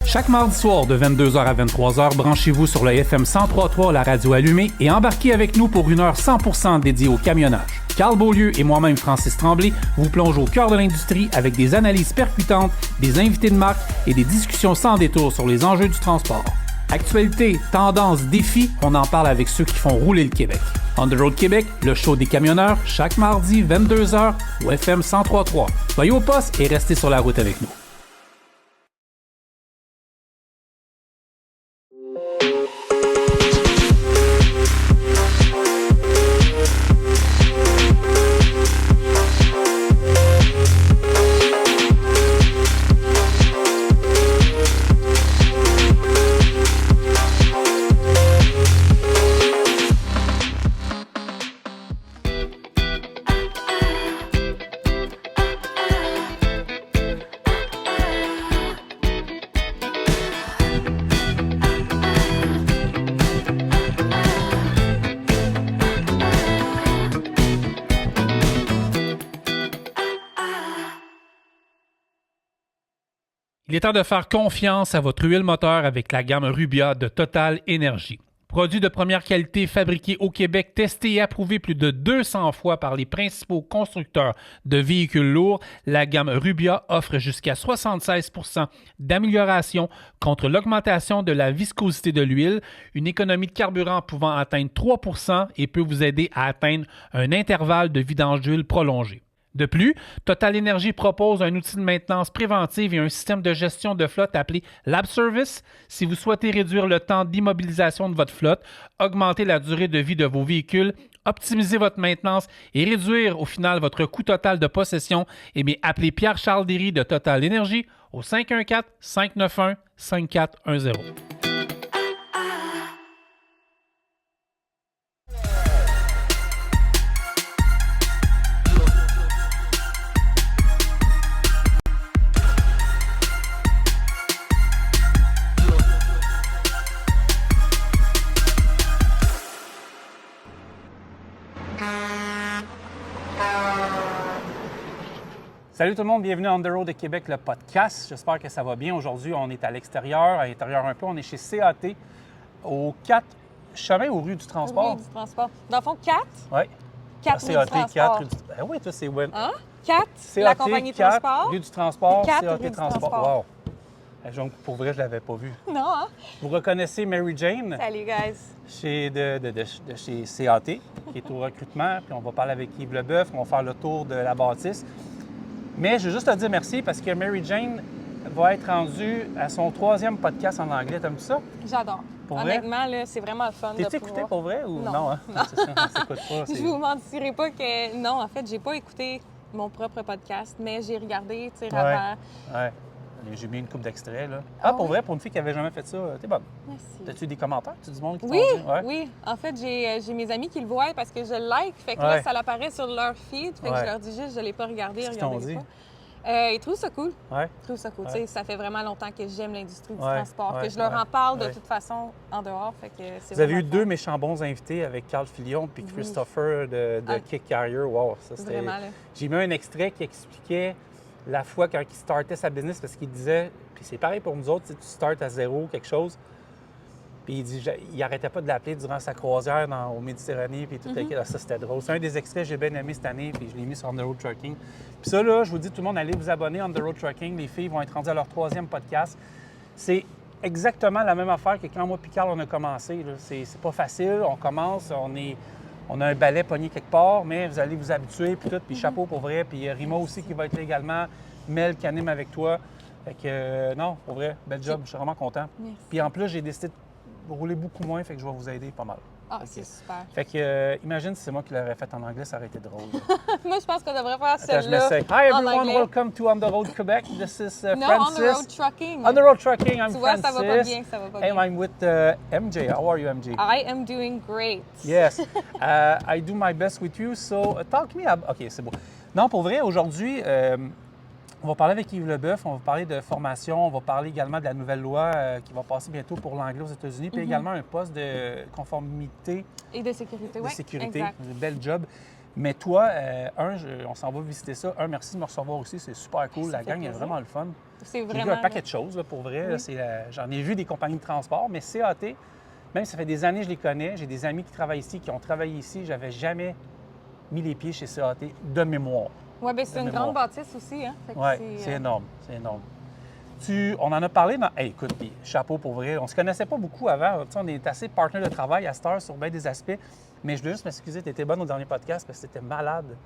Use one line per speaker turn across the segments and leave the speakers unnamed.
Chaque mardi soir de 22h à 23h, branchez-vous sur le FM 103.3, la radio allumée, et embarquez avec nous pour une heure 100% dédiée au camionnage. Carl Beaulieu et moi-même, Francis Tremblay, vous plongeons au cœur de l'industrie avec des analyses percutantes, des invités de marque et des discussions sans détour sur les enjeux du transport. Actualité, tendances, défis, on en parle avec ceux qui font rouler le Québec. On the Road Québec, le show des camionneurs, chaque mardi 22h au FM 103.3. Soyez au poste et restez sur la route avec nous. Il est temps de faire confiance à votre huile moteur avec la gamme Rubia de Total Énergie. Produit de première qualité fabriqué au Québec, testé et approuvé plus de 200 fois par les principaux constructeurs de véhicules lourds, la gamme Rubia offre jusqu'à 76% d'amélioration contre l'augmentation de la viscosité de l'huile, une économie de carburant pouvant atteindre 3% et peut vous aider à atteindre un intervalle de vidange d'huile prolongé. De plus, Total Énergie propose un outil de maintenance préventive et un système de gestion de flotte appelé Lab Service. Si vous souhaitez réduire le temps d'immobilisation de votre flotte, augmenter la durée de vie de vos véhicules, optimiser votre maintenance et réduire au final votre coût total de possession, appelez Pierre-Charles Derry de Total Énergie au 514-591-5410. Salut tout le monde, bienvenue à On the Road de Québec, le podcast. J'espère que ça va bien. Aujourd'hui, on est à l'extérieur, à l'intérieur un peu. On est chez CAT, au 4 chemin ou rue du transport?
Rue du transport. Dans le fond, 4?
Oui.
4 rue du transport.
4 rue du... Ben oui, toi, c'est web.
Hein? 4,
CAT,
la compagnie de
4,
transport.
rue du transport,
4
CAT
rue du
transport.
transport.
Wow. Pour vrai, je ne l'avais pas vu.
Non, hein?
Vous reconnaissez Mary Jane?
Salut, guys.
De chez CAT, qui est au recrutement. Puis on va parler avec Yves Leboeuf, on va faire le tour de la bâtisse. Mais je veux juste te dire merci parce que Mary Jane va être rendue à son 3e podcast en anglais. T'aimes ça?
J'adore.
Pour
honnêtement, là, c'est vraiment le fun.
T'es-tu écouté pour vrai ou non? Hein?
Non.
C'est ça, on s'écoute pas.
Je vous mentirai pas que non, en fait, j'ai pas écouté mon propre podcast, mais j'ai regardé, tu sais, avant.
Ouais. J'ai mis une couple d'extraits, là. Ah, pour vrai, pour une fille qui avait jamais fait ça, t'es bonne.
Merci.
T'as-tu des commentaires? Tu du monde qui
Oui,
t'ont dit? Ouais.
oui. En fait, j'ai mes amis qui le voient parce que je le like. Fait que là, ça l'apparaît sur leur feed. Fait que je leur dis juste, je l'ai pas regardé,
Qu'est-ce qu'ils t'ont
regardez
dit?
pas. Ils trouvent ça cool.
Ouais.
Je trouve ça cool.
Ouais.
Tu sais, ça fait vraiment longtemps que j'aime l'industrie du
Ouais,
transport,
ouais,
que je leur en
ouais,
parle de
ouais.
toute façon en dehors. Fait que c'est
Vous avez
vraiment
eu
le
2
fun.
méchants bons invités avec Carl Filion puis
Oui.
Christopher de
Ah.
Kick Carrier. Wow, ça c'était...
Vraiment, là.
J'ai mis un extrait qui expliquait la fois quand il startait sa business parce qu'il disait, puis c'est pareil pour nous autres, tu startes à zéro quelque chose, puis il dit, il arrêtait pas de l'appeler durant sa croisière au Méditerranée, puis tout ça c'était drôle. C'est un des extraits que j'ai bien aimé cette année, puis je l'ai mis sur On the Road Trucking. Puis ça là, je vous dis tout le monde, allez vous abonner à On the Road Trucking. Les filles vont être rendues à leur 3e podcast. C'est exactement la même affaire que quand moi et Carl on a commencé. Là. C'est pas facile, on commence, on a un balai pogné quelque part, mais vous allez vous habituer, puis tout, puis chapeau pour vrai, puis Rima aussi qui va être là également, Mel qui anime avec toi. Fait que non, pour vrai, bel job, je suis vraiment content.
Merci.
Puis en plus, j'ai décidé de rouler beaucoup moins, fait que je vais vous aider pas mal.
Ah,
Fait que-
c'est super.
Fait que imagine si c'est moi qui l'aurais fait en anglais, ça aurait été drôle.
Moi, je pense qu'on devrait faire
Attends, je
celle-là
m'essaye. Hi
en
everyone,
anglais.
welcome to On the Road Quebec. This is
Non,
Francis.
on the road trucking.
On the Road Trucking, I'm
Tu vois,
Francis.
ça va pas bien, ça va pas
And
bien.
I'm with MJ. How are you, MJ?
I am doing great.
Yes. I do my best with you. So, talk me about... OK, c'est beau. Non, pour vrai, aujourd'hui, on va parler avec Yves Leboeuf, on va parler de formation, on va parler également de la nouvelle loi qui va passer bientôt pour l'anglais aux États-Unis, puis également un poste de conformité,
Et de sécurité,
de
oui.
sécurité.
Exact.
Bel job.
Mais toi, on s'en va visiter ça. Merci de me recevoir aussi, c'est super cool.
Ça
La
fait
gang est
plaisir.
vraiment le fun.
C'est
J'ai vu
vraiment...
un paquet de choses, là, pour vrai.
Oui.
Là, j'en ai vu des compagnies de transport, mais CAT, même si ça fait des années que je les connais, j'ai des amis qui travaillent ici, qui ont travaillé ici, j'avais jamais mis les pieds chez CAT de mémoire.
Oui, bien, c'est une
mémoire.
grande bâtisse aussi. Hein? Fait que
Oui, c'est énorme, c'est énorme. On en a parlé dans... Hey, écoute, puis chapeau pour vrai. On se connaissait pas beaucoup avant. Tu sais, on est assez partenaires de travail à cette heure sur bien des aspects. Mais je voulais juste m'excuser, tu étais bonne au dernier podcast parce que c'était malade.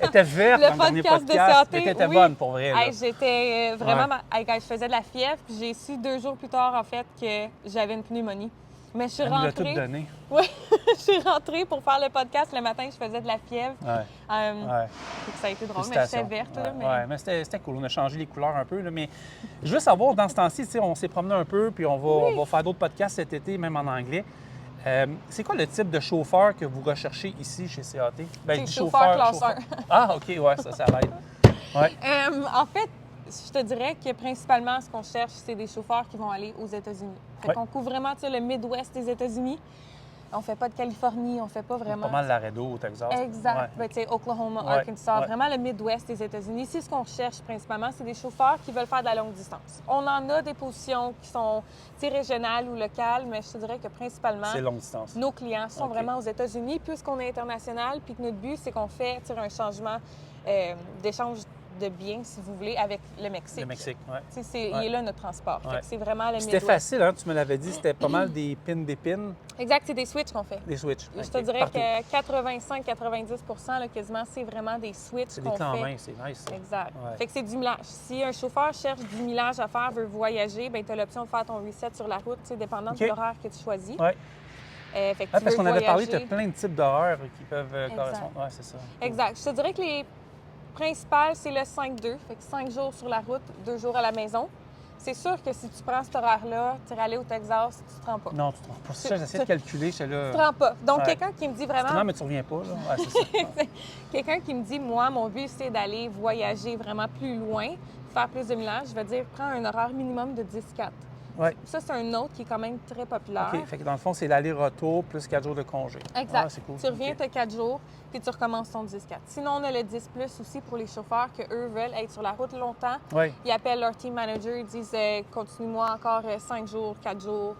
Elle était verte dans le dernier
podcast de
podcast.
CAT,
Mais t'étais
oui.
bonne pour vrai. Là.
Hey, j'étais vraiment...
Ouais.
Hey, quand je faisais de la fièvre, puis j'ai su 2 jours plus tard, en fait, que j'avais une pneumonie. Mais je suis
Elle nous l'a tout
rentrée...
donné.
Oui, je suis rentrée pour faire le podcast le matin, je faisais de la fièvre.
Ouais.
Ouais. Ça a été drôle, mais j'étais verte.
Ouais,
Là, mais...
ouais, mais c'était cool. On a changé les couleurs un peu. Là, mais je veux savoir, dans ce temps-ci, on s'est promené un peu, puis on va faire d'autres podcasts cet été, même en anglais. C'est quoi le type de chauffeur que vous recherchez ici chez CAT?
Ben, c'est chauffeur classe 1.
Ah, OK, ouais, ça l'aide. Ouais.
En fait, je te dirais que principalement, ce qu'on cherche, c'est des chauffeurs qui vont aller aux États-Unis. Fait qu'on couvre vraiment le Midwest des États-Unis. On fait pas de Californie, on fait pas vraiment...
Pas mal Laredo au Texas.
Exact.
Ouais.
Ben, Oklahoma, Arkansas, vraiment le Midwest des États-Unis. C'est ce qu'on cherche principalement, c'est des chauffeurs qui veulent faire de la longue distance. On en a des positions qui sont régionales ou locales, mais je te dirais que principalement,
c'est longue distance.
Nos clients sont vraiment aux États-Unis, puisqu'on est international, puis que notre but, c'est qu'on fait un changement d'échange de biens, si vous voulez, avec le Mexique.
Le Mexique, oui.
Il est là, notre transport. Fait que c'est vraiment le
C'était
Midwest.
facile, hein? Tu me l'avais dit, c'était pas mal des pins.
Exact, c'est des switches qu'on fait.
Des switches.
Je te dirais que 85-90 quasiment, c'est vraiment des switches
c'est
qu'on
des
fait.
clés en main, c'est nice. Ça.
Exact.
Ouais.
Fait que c'est du millage. Si un chauffeur cherche du millage à faire, veut voyager, bien, tu as l'option de faire ton reset sur la route, dépendant de l'horaire que tu choisis.
Oui.
Fait que
parce qu'on avait parlé, tu as
voyager.
plein de types d'horaires qui peuvent correspondre. Oui, c'est ça.
Exact. Je te dirais que les principales, c'est le 5-2. Fait que 5 jours sur la route, 2 jours à la maison. C'est sûr que si tu prends cet horaire-là, tu irais aller au Texas, tu te rends pas.
Non, tu te rends pas. C'est ça, j'essaie de calculer.
Tu te rends pas. Donc, quelqu'un qui me dit vraiment...
Non, mais tu reviens pas, là. Ouais, c'est ça.
Quelqu'un qui me dit, moi, mon but, c'est d'aller voyager vraiment plus loin, faire plus de millage, je vais dire, prends un horaire minimum de 10-4.
Ouais.
Ça, c'est un autre qui est quand même très populaire.
OK. Fait que dans le fond, c'est l'aller-retour plus 4 jours de congé.
Exact.
Ah, c'est cool.
Tu reviens, tu as 4 jours, puis tu recommences ton 10-4. Sinon, on a le 10+ aussi pour les chauffeurs qu'eux veulent être sur la route longtemps.
Oui.
Ils appellent leur team manager, ils disent continue-moi encore 5 jours, 4 jours.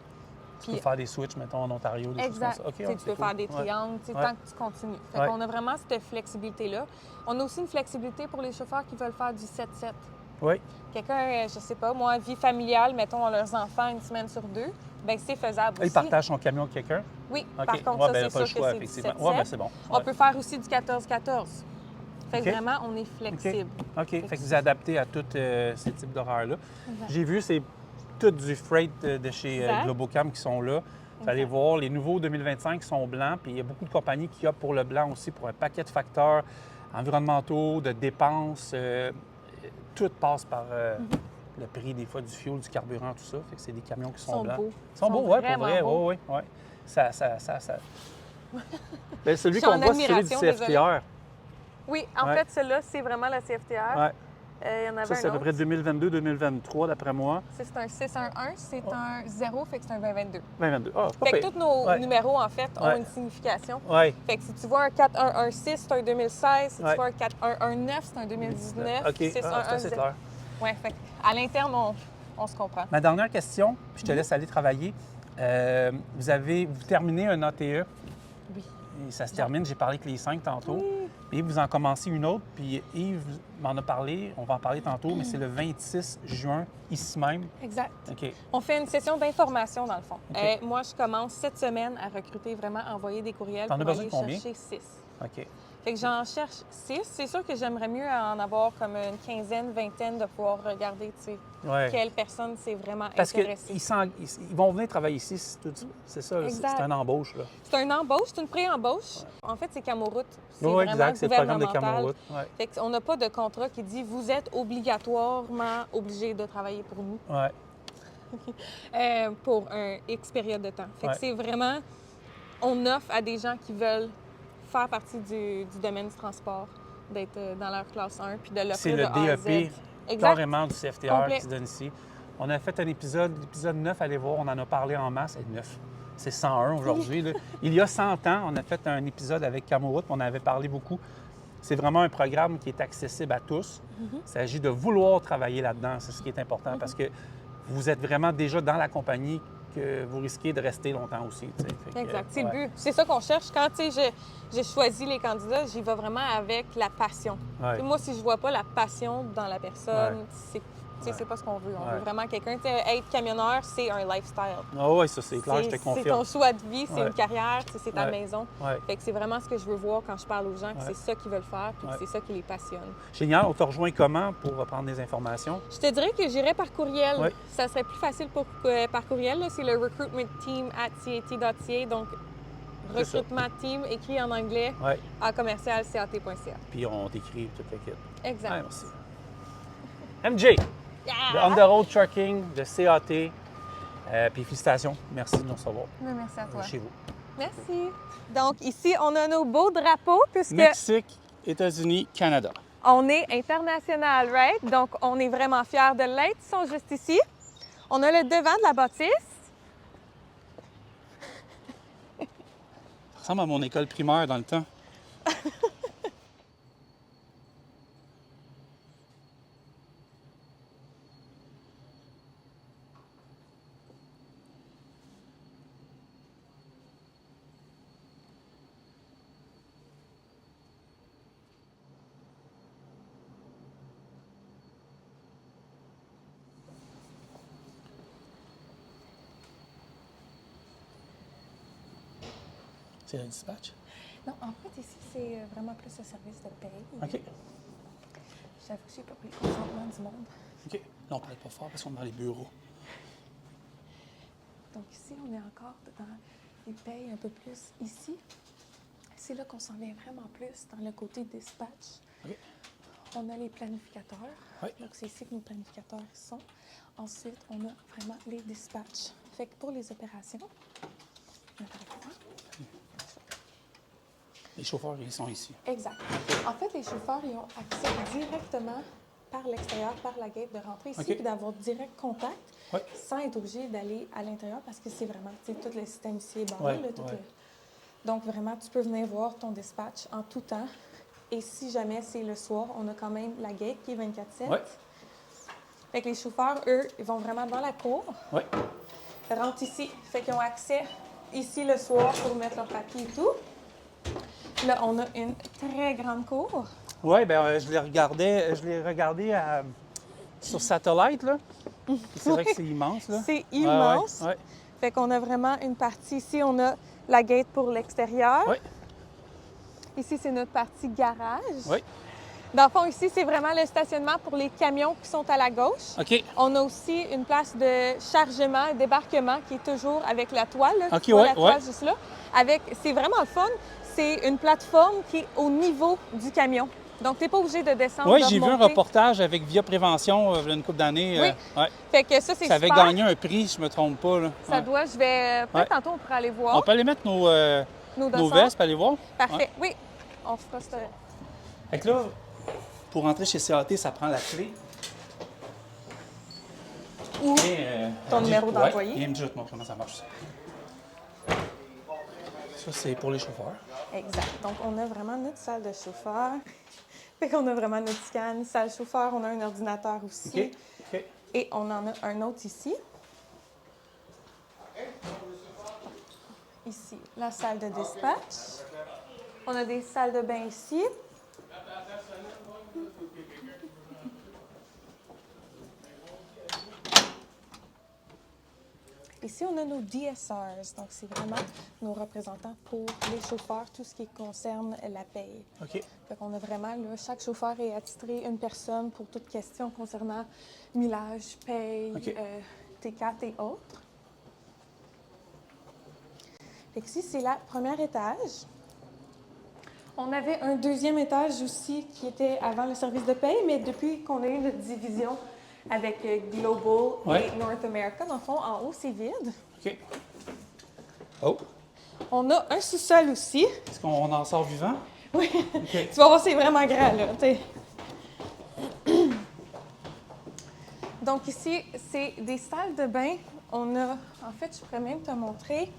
Tu peux faire des switches, mettons, en Ontario, des
exact.
choses comme ça. OK,
tu peux faire des triangles, tant que tu continues. Fait qu'on a vraiment cette flexibilité-là. On a aussi une flexibilité pour les chauffeurs qui veulent faire du 7-7.
Oui.
Quelqu'un, je sais pas, moi, vie familiale, mettons, leurs enfants une semaine sur 2, bien, c'est faisable aussi.
Ils partagent son camion avec quelqu'un?
Oui,
OK.
par contre,
ben,
ça, c'est sûr que c'est du 7-7.
Oui, bien, c'est bon.
On peut faire aussi du 14-14. Fait que vraiment, on est flexible.
OK. Fait que vous adaptez à tous ces types d'horaires-là. J'ai vu, c'est tout du freight de chez Globocam qui sont là. Vous allez voir, les nouveaux 2025 sont blancs, puis il y a beaucoup de compagnies qui optent pour le blanc aussi, pour un paquet de facteurs environnementaux, de dépenses. Tout passe par le prix, des fois, du fioul, du carburant, tout ça. Fait que c'est des camions qui sont blancs.
Beaux.
Ils sont beaux, oui, pour vrai.
Beaux.
Oui. Ça. Bien, celui qu'on voit, c'est celui du CFTR.
Oui, en fait, celui-là, c'est vraiment la CFTR.
Oui.
Il y en avait
ça, c'est à peu près 2022-2023, d'après moi.
C'est un 611, c'est un 0, fait que c'est un 2022.
2022. Ah, pas
fait que
pire.
tous nos numéros, en fait, ont une signification.
Oui.
Fait que si tu vois un 4116, c'est un 2016. Si tu vois un 4119, c'est un 2019.
OK, c'est clair.
Oui, fait à l'interne, on se comprend.
Ma dernière question, puis je te laisse aller travailler. Vous terminez un ATE.
Oui.
Et ça se termine, j'ai parlé avec les 5 tantôt.
Oui.
Et vous en commencez une autre, puis Yves m'en a parlé, on va en parler tantôt, mais c'est le 26 juin, ici même.
Exact.
OK.
On fait une session d'information, dans le fond.
OK.
Moi, je commence cette semaine à recruter vraiment, à envoyer des courriels
T'en as
pour
besoin
aller
de combien?
chercher 6.
OK.
Fait que j'en cherche 6. C'est sûr que j'aimerais mieux en avoir comme une quinzaine, vingtaine de pouvoir regarder, tu sais, quelle personne c'est vraiment
parce
intéressée.
Parce qu'ils vont venir travailler ici, c'est ça, c'est un embauche. Là.
C'est un embauche, c'est une pré-embauche. En fait, c'est Camoroute. C'est
Oui,
vraiment
exact, c'est le programme de
gouvernemental.
Camoroute.
Fait qu'on n'a pas de contrat qui dit « vous êtes obligatoirement obligé de travailler pour nous pour un X période de temps ». Fait que c'est vraiment... On offre à des gens qui veulent faire partie du domaine du transport, d'être dans leur classe 1, puis de l'offrir de A à Z.
C'est le DEP, carrément du CFTR
Complet.
qui se donne ici. On a fait un épisode, l'épisode 9, allez voir, on en a parlé en masse, et 9. c'est 101 aujourd'hui. Là. Il y a 100 ans, on a fait un épisode avec Cameroun, on avait parlé beaucoup. C'est vraiment un programme qui est accessible à tous. Il s'agit de vouloir travailler là-dedans, c'est ce qui est important, parce que vous êtes vraiment déjà dans la compagnie que vous risquez de rester longtemps aussi.
Exact, c'est le but. C'est ça qu'on cherche. Quand j'ai choisi les candidats, j'y vais vraiment avec la passion.
Ouais.
Moi, si je vois pas la passion dans la personne, c'est pas ce qu'on veut. On veut vraiment quelqu'un. Être camionneur, c'est un lifestyle.
Ah oui, ça c'est clair, je te confirme.
C'est ton choix de vie, c'est une carrière, c'est ta maison.
Ouais.
Fait que c'est vraiment ce que je veux voir quand je parle aux gens, que c'est ça qu'ils veulent faire, puis que c'est ça qui les passionne.
Génial. On te rejoint comment pour prendre des informations?
Je te dirais que j'irais par courriel.
Ouais.
Ça serait plus facile par courriel. Là. C'est le recruitmentteam@cat.ca. Donc,
C'est ça.
recrutement team écrit en anglais à commercial.cat.ca.
Puis on t'écrit toute l'équipe.
Exact.
Ouais, merci. MJ, de On the Road Trucking, de CAT. Puis félicitations. Merci de nous recevoir
Merci à toi.
chez vous.
Merci. Donc, ici, on a nos beaux drapeaux puisque
Mexique, États-Unis, Canada.
on est international, right? Donc, on est vraiment fiers de l'être. Ils sont juste ici. On a le devant de la bâtisse.
Ça ressemble à mon école primaire dans le temps. C'est le dispatch?
Non, en fait, ici, c'est vraiment plus le service de paye.
OK.
J'avoue que j'ai pas pris le consentement du monde.
OK. Là, on parle pas fort parce qu'on est dans les bureaux.
Donc ici, on est encore dans les payes un peu plus ici. C'est là qu'on s'en vient vraiment plus dans le côté dispatch.
OK.
On a les planificateurs.
Oui.
Donc c'est ici que nos planificateurs sont. Ensuite, on a vraiment les dispatchs. Fait que pour les opérations, on a par exemple,
Les chauffeurs, ils sont ici.
exact. En fait, les chauffeurs, ils ont accès directement par l'extérieur, par la gate, de rentrer ici
OK.
et d'avoir direct contact
Oui.
sans être obligé d'aller à l'intérieur parce que c'est vraiment, tu sais, tout le système ici est barré.
Ouais,
là, tout
ouais.
Donc, vraiment, tu peux venir voir ton dispatch en tout temps. Et si jamais c'est le soir, on a quand même la gate qui est 24/7.
Oui.
Fait que les chauffeurs, eux, ils vont vraiment dans la cour,
Oui.
rentrent ici. Fait qu'ils ont accès ici le soir pour mettre leur papier et tout. Là, on a une très grande cour.
Oui, bien, je l'ai regardé sur Satellite, là. Puis c'est vrai que c'est immense, là.
C'est immense.
Ouais, ouais.
Fait qu'on a vraiment une partie ici, on a la gate pour l'extérieur.
Oui.
Ici, c'est notre partie garage.
Oui.
Dans le fond, ici, c'est vraiment le stationnement pour les camions qui sont à la gauche.
OK.
On a aussi une place de chargement et débarquement qui est toujours avec la toile. Là.
OK,
Tu vois
ouais,
la toile
ouais.
juste là. C'est vraiment le fun. C'est une plateforme qui est au niveau du camion. Donc, tu n'es pas obligé de descendre.
Oui,
de
j'ai vu un
remonter.
reportage avec Via Prévention il y a une couple d'années.
Oui.
Ouais.
Fait que ça, c'est
Ça avait
super.
gagné un prix, si je ne me trompe pas. Là.
Ça
Ouais.
doit, je vais... Peut-être tantôt, on pourra aller voir.
On peut aller mettre nos
dossards.
vestes, puis aller voir?
Parfait.
Ouais.
Oui. On fera ça.
Fait que là, pour rentrer chez CAT, ça prend la clé.
Ou ton numéro d'employé.
Viens me dire comment ça marche. Ça, c'est pour les chauffeurs.
Exact. Donc, on a vraiment notre salle de chauffeur. Fait qu'on a vraiment notre scan, salle chauffeur. On a un ordinateur aussi.
OK. OK.
Et on en a un autre ici. Ici, la salle de dispatch. On a des salles de bain ici. Ici, on a nos DSRs, donc c'est vraiment nos représentants pour les chauffeurs, tout ce qui concerne la paye.
OK.
Fait qu'on a vraiment, là, chaque chauffeur est attitré une personne pour toute question concernant millage, paye,
OK.
T4 et autres. Fait que ici, c'est le premier étage. On avait un deuxième étage aussi qui était avant le service de paye, mais depuis qu'on a eu notre division avec Global et North America, dans le fond, en haut, c'est vide.
OK. Oh!
On a un sous-sol aussi.
Est-ce qu'on en sort vivant?
Oui.
OK.
Tu vas voir, c'est vraiment grand, là. T'sais. Donc ici, c'est des salles de bain. On a, en fait, je pourrais même te montrer.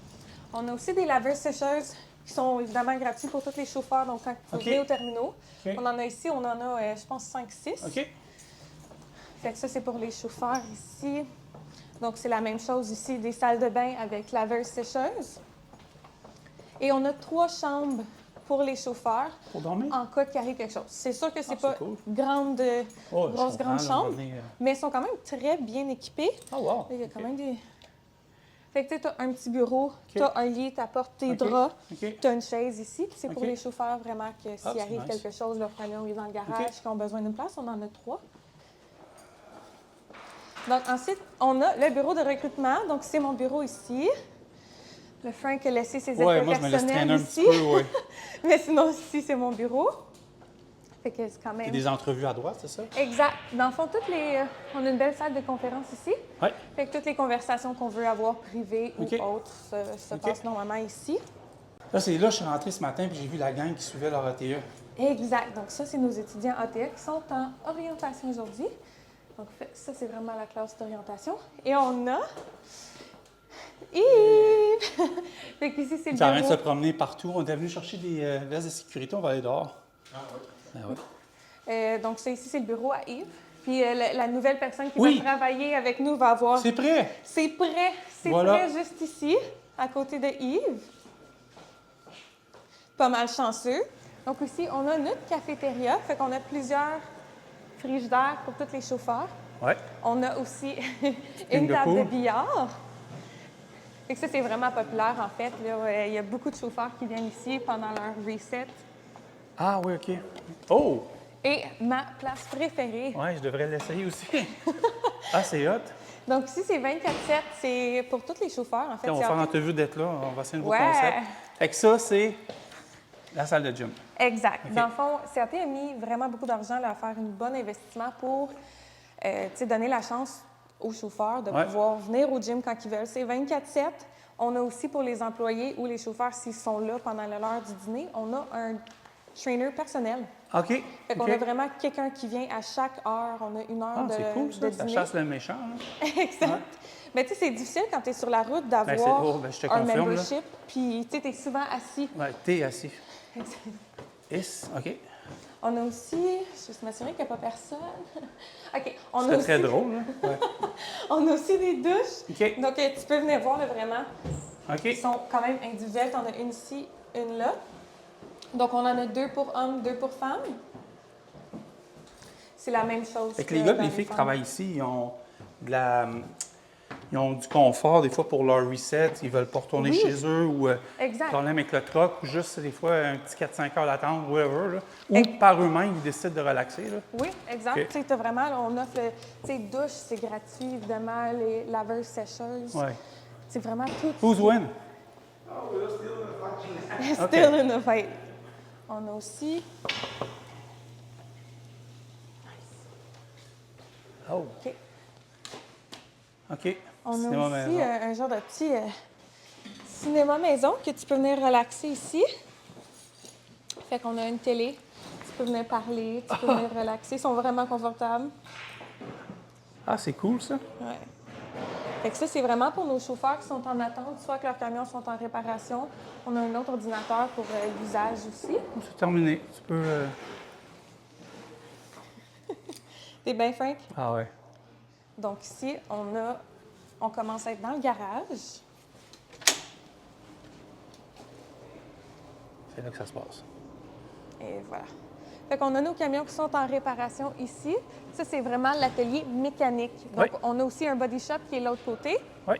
On a aussi des laveuses-sécheuses qui sont évidemment gratuits pour tous les chauffeurs, donc quand vous venez aux terminaux.
OK.
On en a ici, on en a, je pense, 5-6.
OK.
Fait que ça, c'est pour les chauffeurs ici. Donc, c'est la même chose ici, des salles de bain avec laveuse-sécheuse. Et on a 3 chambres pour les chauffeurs
Pour dormir?
en cas qu'il arrive quelque chose. C'est sûr que c'est
c'est
pas
cool.
grande,
Oh, je
grosse
comprends, là,
chambre,
on va venir,
mais ils sont quand même très bien équipés.
Oh, wow.
Là, il y a quand
OK.
même des... Fait que tu as un petit bureau, tu as un lit, tu apportes tes
OK.
draps,
OK.
tu as une chaise ici. Puis c'est pour
OK.
les chauffeurs vraiment que s'il
c'est
arrive
nice.
quelque chose, leur camion est dans le garage,
OK.
qui ont besoin d'une place, on en a 3. Donc ensuite, on a le bureau de recrutement. Donc c'est mon bureau ici. Le Frank a laissé ses
Ouais,
effets
moi, je me laisse
personnels
traîner un
ici.
petit peu, ouais.
Mais sinon, ici, c'est mon bureau. Fait que c'est quand
Il y
même...
a des entrevues à droite, c'est ça?
Exact. Dans le fond, on a une belle salle de conférence ici.
Oui.
Fait que toutes les conversations qu'on veut avoir privées
OK.
ou autres se
OK.
passent normalement ici.
Là, je suis rentré ce matin et j'ai vu la gang qui suivait leur ATE.
Exact. Donc ça, c'est nos étudiants ATE qui sont en orientation aujourd'hui. Donc ça, c'est vraiment la classe d'orientation. Et on a... Yves! Fait qu'ici, c'est le
Ça arrête de se
bureau.
promener partout. On est venu chercher des vestes de sécurité, on va aller dehors. Ah oui. Ben oui.
Donc ça, ici, c'est le bureau à Yves. Puis la nouvelle personne qui
Oui.
va travailler avec nous va avoir...
C'est prêt!
C'est prêt. C'est
Voilà.
prêt juste ici, à côté de Yves. Pas mal chanceux. Donc ici, on a notre cafétéria. Fait qu'on a plusieurs frigidaires pour tous les chauffeurs.
Oui.
On a aussi
Une
une
de
table de
cours.
billard. Fait que ça, c'est vraiment populaire, en fait. Là. Il y a beaucoup de chauffeurs qui viennent ici pendant leur reset.
Ah oui, OK. Oh!
Et ma place préférée.
Ouais, je devrais l'essayer aussi. Ah, c'est hot.
Donc ici, c'est 24/7. C'est pour tous les chauffeurs, en fait.
On va
C'est
faire
en-
l'entrevue d'être là. On va essayer un nouveau
Ouais.
concept. Fait que ça, c'est la salle de gym.
Exact.
OK.
Dans le fond, CRT a mis vraiment beaucoup d'argent là, à faire un bon investissement pour tu sais, donner la chance aux chauffeurs de
Ouais.
pouvoir venir au gym quand ils veulent. C'est 24/7. On a aussi pour les employés ou les chauffeurs, s'ils sont là pendant l'heure du dîner, on a un trainer personnel.
OK.
Fait qu'on
OK.
a vraiment quelqu'un qui vient à chaque heure. On a une heure
Ah,
de,
c'est cool,
de
ça. Ça
dîner.
chasse le méchant. Hein?
Exact.
Ouais.
Mais tu sais, c'est difficile quand tu es sur la route
Ben,
d'avoir
je te
un
confirme, là.
membership. Puis tu sais, tu es souvent assis.
Ouais, t'es assis. OK.
On a aussi, je vais m'assurer qu'il n'y a pas personne. OK. On a
C'est
aussi,
très drôle. Hein? Ouais.
On a aussi des douches.
OK.
Donc, tu peux venir voir là, vraiment. Ils
OK.
sont quand même individuels. Tu en as une ici, une là. Donc, on en a 2 pour hommes, 2 pour femmes. C'est la même chose.
Fait que les gars et
dans
les filles qui
femmes.
travaillent ici, ils ont du confort des fois pour leur reset. Ils veulent pas retourner
Oui.
chez eux ou
Exact.
problème avec le truck ou juste des fois un petit 4-5 heures d'attente, whatever. Là. Ou
Ex-
par eux-mêmes, ils décident de relaxer. Là.
Oui, exact.
OK.
Tu sais, t'as vraiment, là, on offre, tu sais, douche, c'est gratuit, évidemment, les laveuses, sécheuses.
Ouais.
C'est vraiment tout.
Who's win?
Still in the fight. On a aussi,
Oh,
OK.
OK.
On
Cinéma
a aussi
maison.
un genre de petit cinéma maison que tu peux venir relaxer ici. Fait qu'on a une télé, tu peux venir parler, tu peux venir relaxer. Ils sont vraiment confortables.
Ah, c'est cool, ça.
Ouais. Fait que ça, c'est vraiment pour nos chauffeurs qui sont en attente, soit que leurs camions sont en réparation. On a un autre ordinateur pour l'usage aussi.
C'est terminé. Tu peux...
T'es bien, Frank?
Ah ouais.
Donc ici, on commence à être dans le garage.
C'est là que ça se passe.
Et voilà. Fait qu'on a nos camions qui sont en réparation ici. Ça, c'est vraiment l'atelier mécanique. Donc,
Oui.
on a aussi un body shop qui est de l'autre côté.
Oui.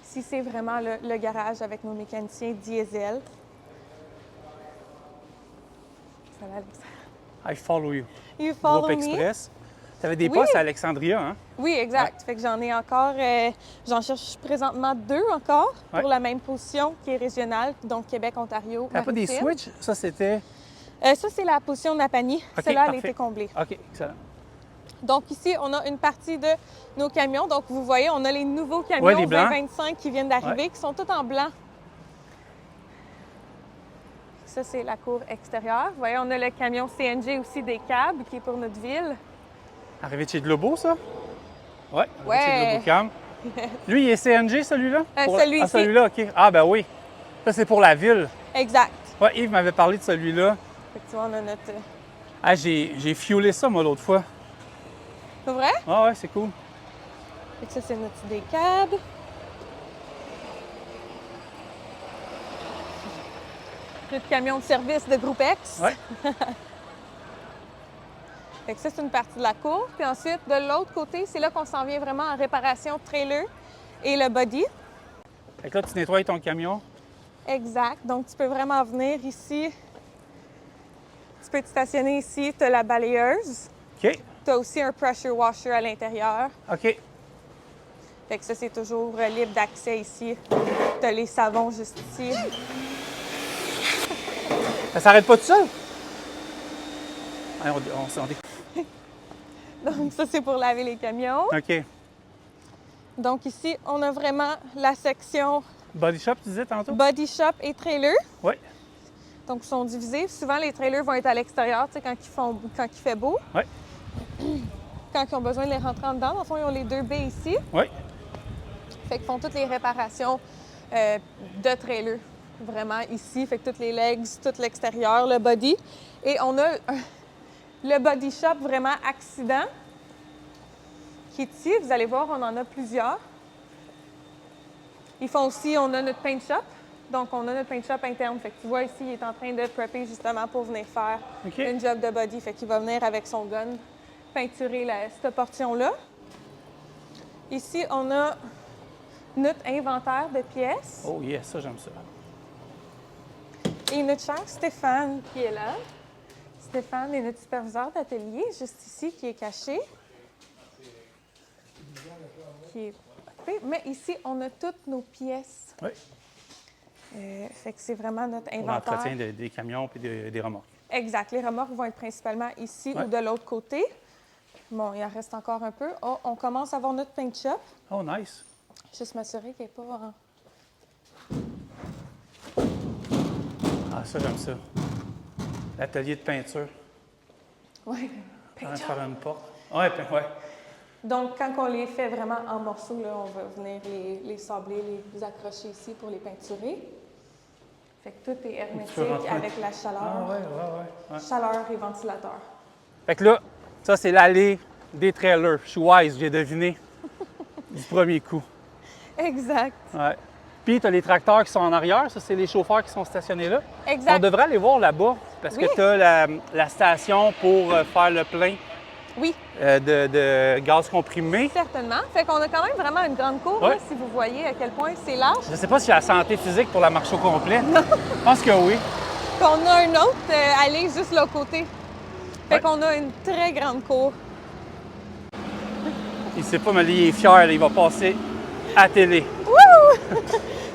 Ici, c'est vraiment le garage avec nos mécaniciens diesel. Ça va, Alex?
I follow you.
You follow
Groupe
me?
Express. Tu avais des
Oui.
postes à Alexandria, hein?
Oui, exact. Fait que j'en ai encore, j'en cherche présentement 2 encore
Ouais.
pour la même position qui est régionale, donc Québec, Ontario.
T'as pas des
Maritime.
switches? Ça, c'était...
Ça, c'est la position Napanee.
OK,
Celle-là, elle a
parfait.
été comblée.
OK, excellent.
Donc ici, on a une partie de nos camions. Donc vous voyez, on a les nouveaux camions
Ouais, les blancs.
2025 qui viennent d'arriver,
Ouais.
qui sont tous en blanc. Ça, c'est la cour extérieure. Vous voyez, on a le camion CNG aussi des cabs qui est pour notre ville.
Arrivé de chez Globo, ça? Oui, arrivé de
Ouais.
chez Globocam. Lui, il est CNG, celui-là?
Celui-ci.
Ah, celui-là, OK. Ah, ben oui. Ça, c'est pour la ville.
Exact.
Ouais, Yves m'avait parlé de celui-là.
Fait que tu vois, on a notre...
Ah, j'ai fuelé ça, moi, l'autre fois.
C'est vrai?
Ah ouais, c'est cool.
Fait que ça, c'est notre décab. Notre camion de service de Groupe X.
Ouais.
Fait que ça, c'est une partie de la cour. Puis ensuite, de l'autre côté, c'est là qu'on s'en vient vraiment en réparation trailer et le body.
Fait que là, tu nettoies ton camion.
Exact. Donc, tu peux vraiment venir ici. Tu peux te stationner ici. Tu as la balayeuse.
OK.
Tu as aussi un pressure washer à l'intérieur.
OK.
Fait que ça, c'est toujours libre d'accès ici. Tu as les savons juste ici.
Ça s'arrête pas tout seul? Allez,
Donc, ça, c'est pour laver les camions.
OK.
Donc, ici, on a vraiment la section
Body shop, tu disais tantôt?
body shop et trailer.
Oui.
Donc, ils sont divisés. Souvent, les trailers vont être à l'extérieur, tu sais, quand il fait beau.
Oui.
Quand ils ont besoin de les rentrer en dedans, dans le fond, ils ont les 2 baies ici.
Oui.
Fait qu'ils font toutes les réparations de trailer, vraiment ici. Fait que toutes les legs, tout l'extérieur, le body. Et on a le body shop vraiment accident qui est ici. Vous allez voir, on en a plusieurs. Ils font aussi, on a notre paint shop. Donc, on a notre paint shop interne. Fait que tu vois ici, il est en train de prepper justement pour venir faire une job de body. Fait qu'il va venir avec son gun peinturer cette portion-là. Ici, on a notre inventaire de pièces.
Oh yes, ça, j'aime ça.
Et notre cher Stéphane qui est là. Stéphane est notre superviseur d'atelier, juste ici, qui est caché. Qui est occupé. Mais ici, on a toutes nos pièces.
Oui.
Fait que c'est vraiment notre
Pour
inventaire.
l'entretien des camions et des remorques.
Exact. Les remorques vont être principalement ici ou de l'autre côté. Bon, il en reste encore un peu. Oh, on commence à avoir notre paint shop.
Oh, nice.
Juste m'assurer qu'il n'est pas en...
Ah, ça, j'aime ça. L'atelier de peinture.
Oui,
On
paint
va
shop.
faire une porte. Ouais, ouais.
Donc, quand on les fait vraiment en morceaux, là, on va venir les sabler, les accrocher ici pour les peinturer. Fait que tout est hermétique avec la chaleur.
Ah, ouais.
Chaleur et ventilateur.
Fait que là, ça, c'est l'allée des trailers. Je suis wise, j'ai deviné du premier coup.
Exact.
Ouais. Puis, tu as les tracteurs qui sont en arrière. Ça, c'est les chauffeurs qui sont stationnés là.
Exact.
On devrait aller voir là-bas parce que tu as la station pour faire le plein
Oui,
de gaz comprimé.
certainement. Fait qu'on a quand même vraiment une grande cour, là, si vous voyez à quel point c'est large.
Je ne sais pas si j'ai la santé physique pour la marche au complet. Je pense que oui.
Puis on a une autre allée juste l'autre côté. Fait qu'on a une très grande cour.
Il sait pas, mais lui, il est fier. Là, il va passer à la télé.
Wouh!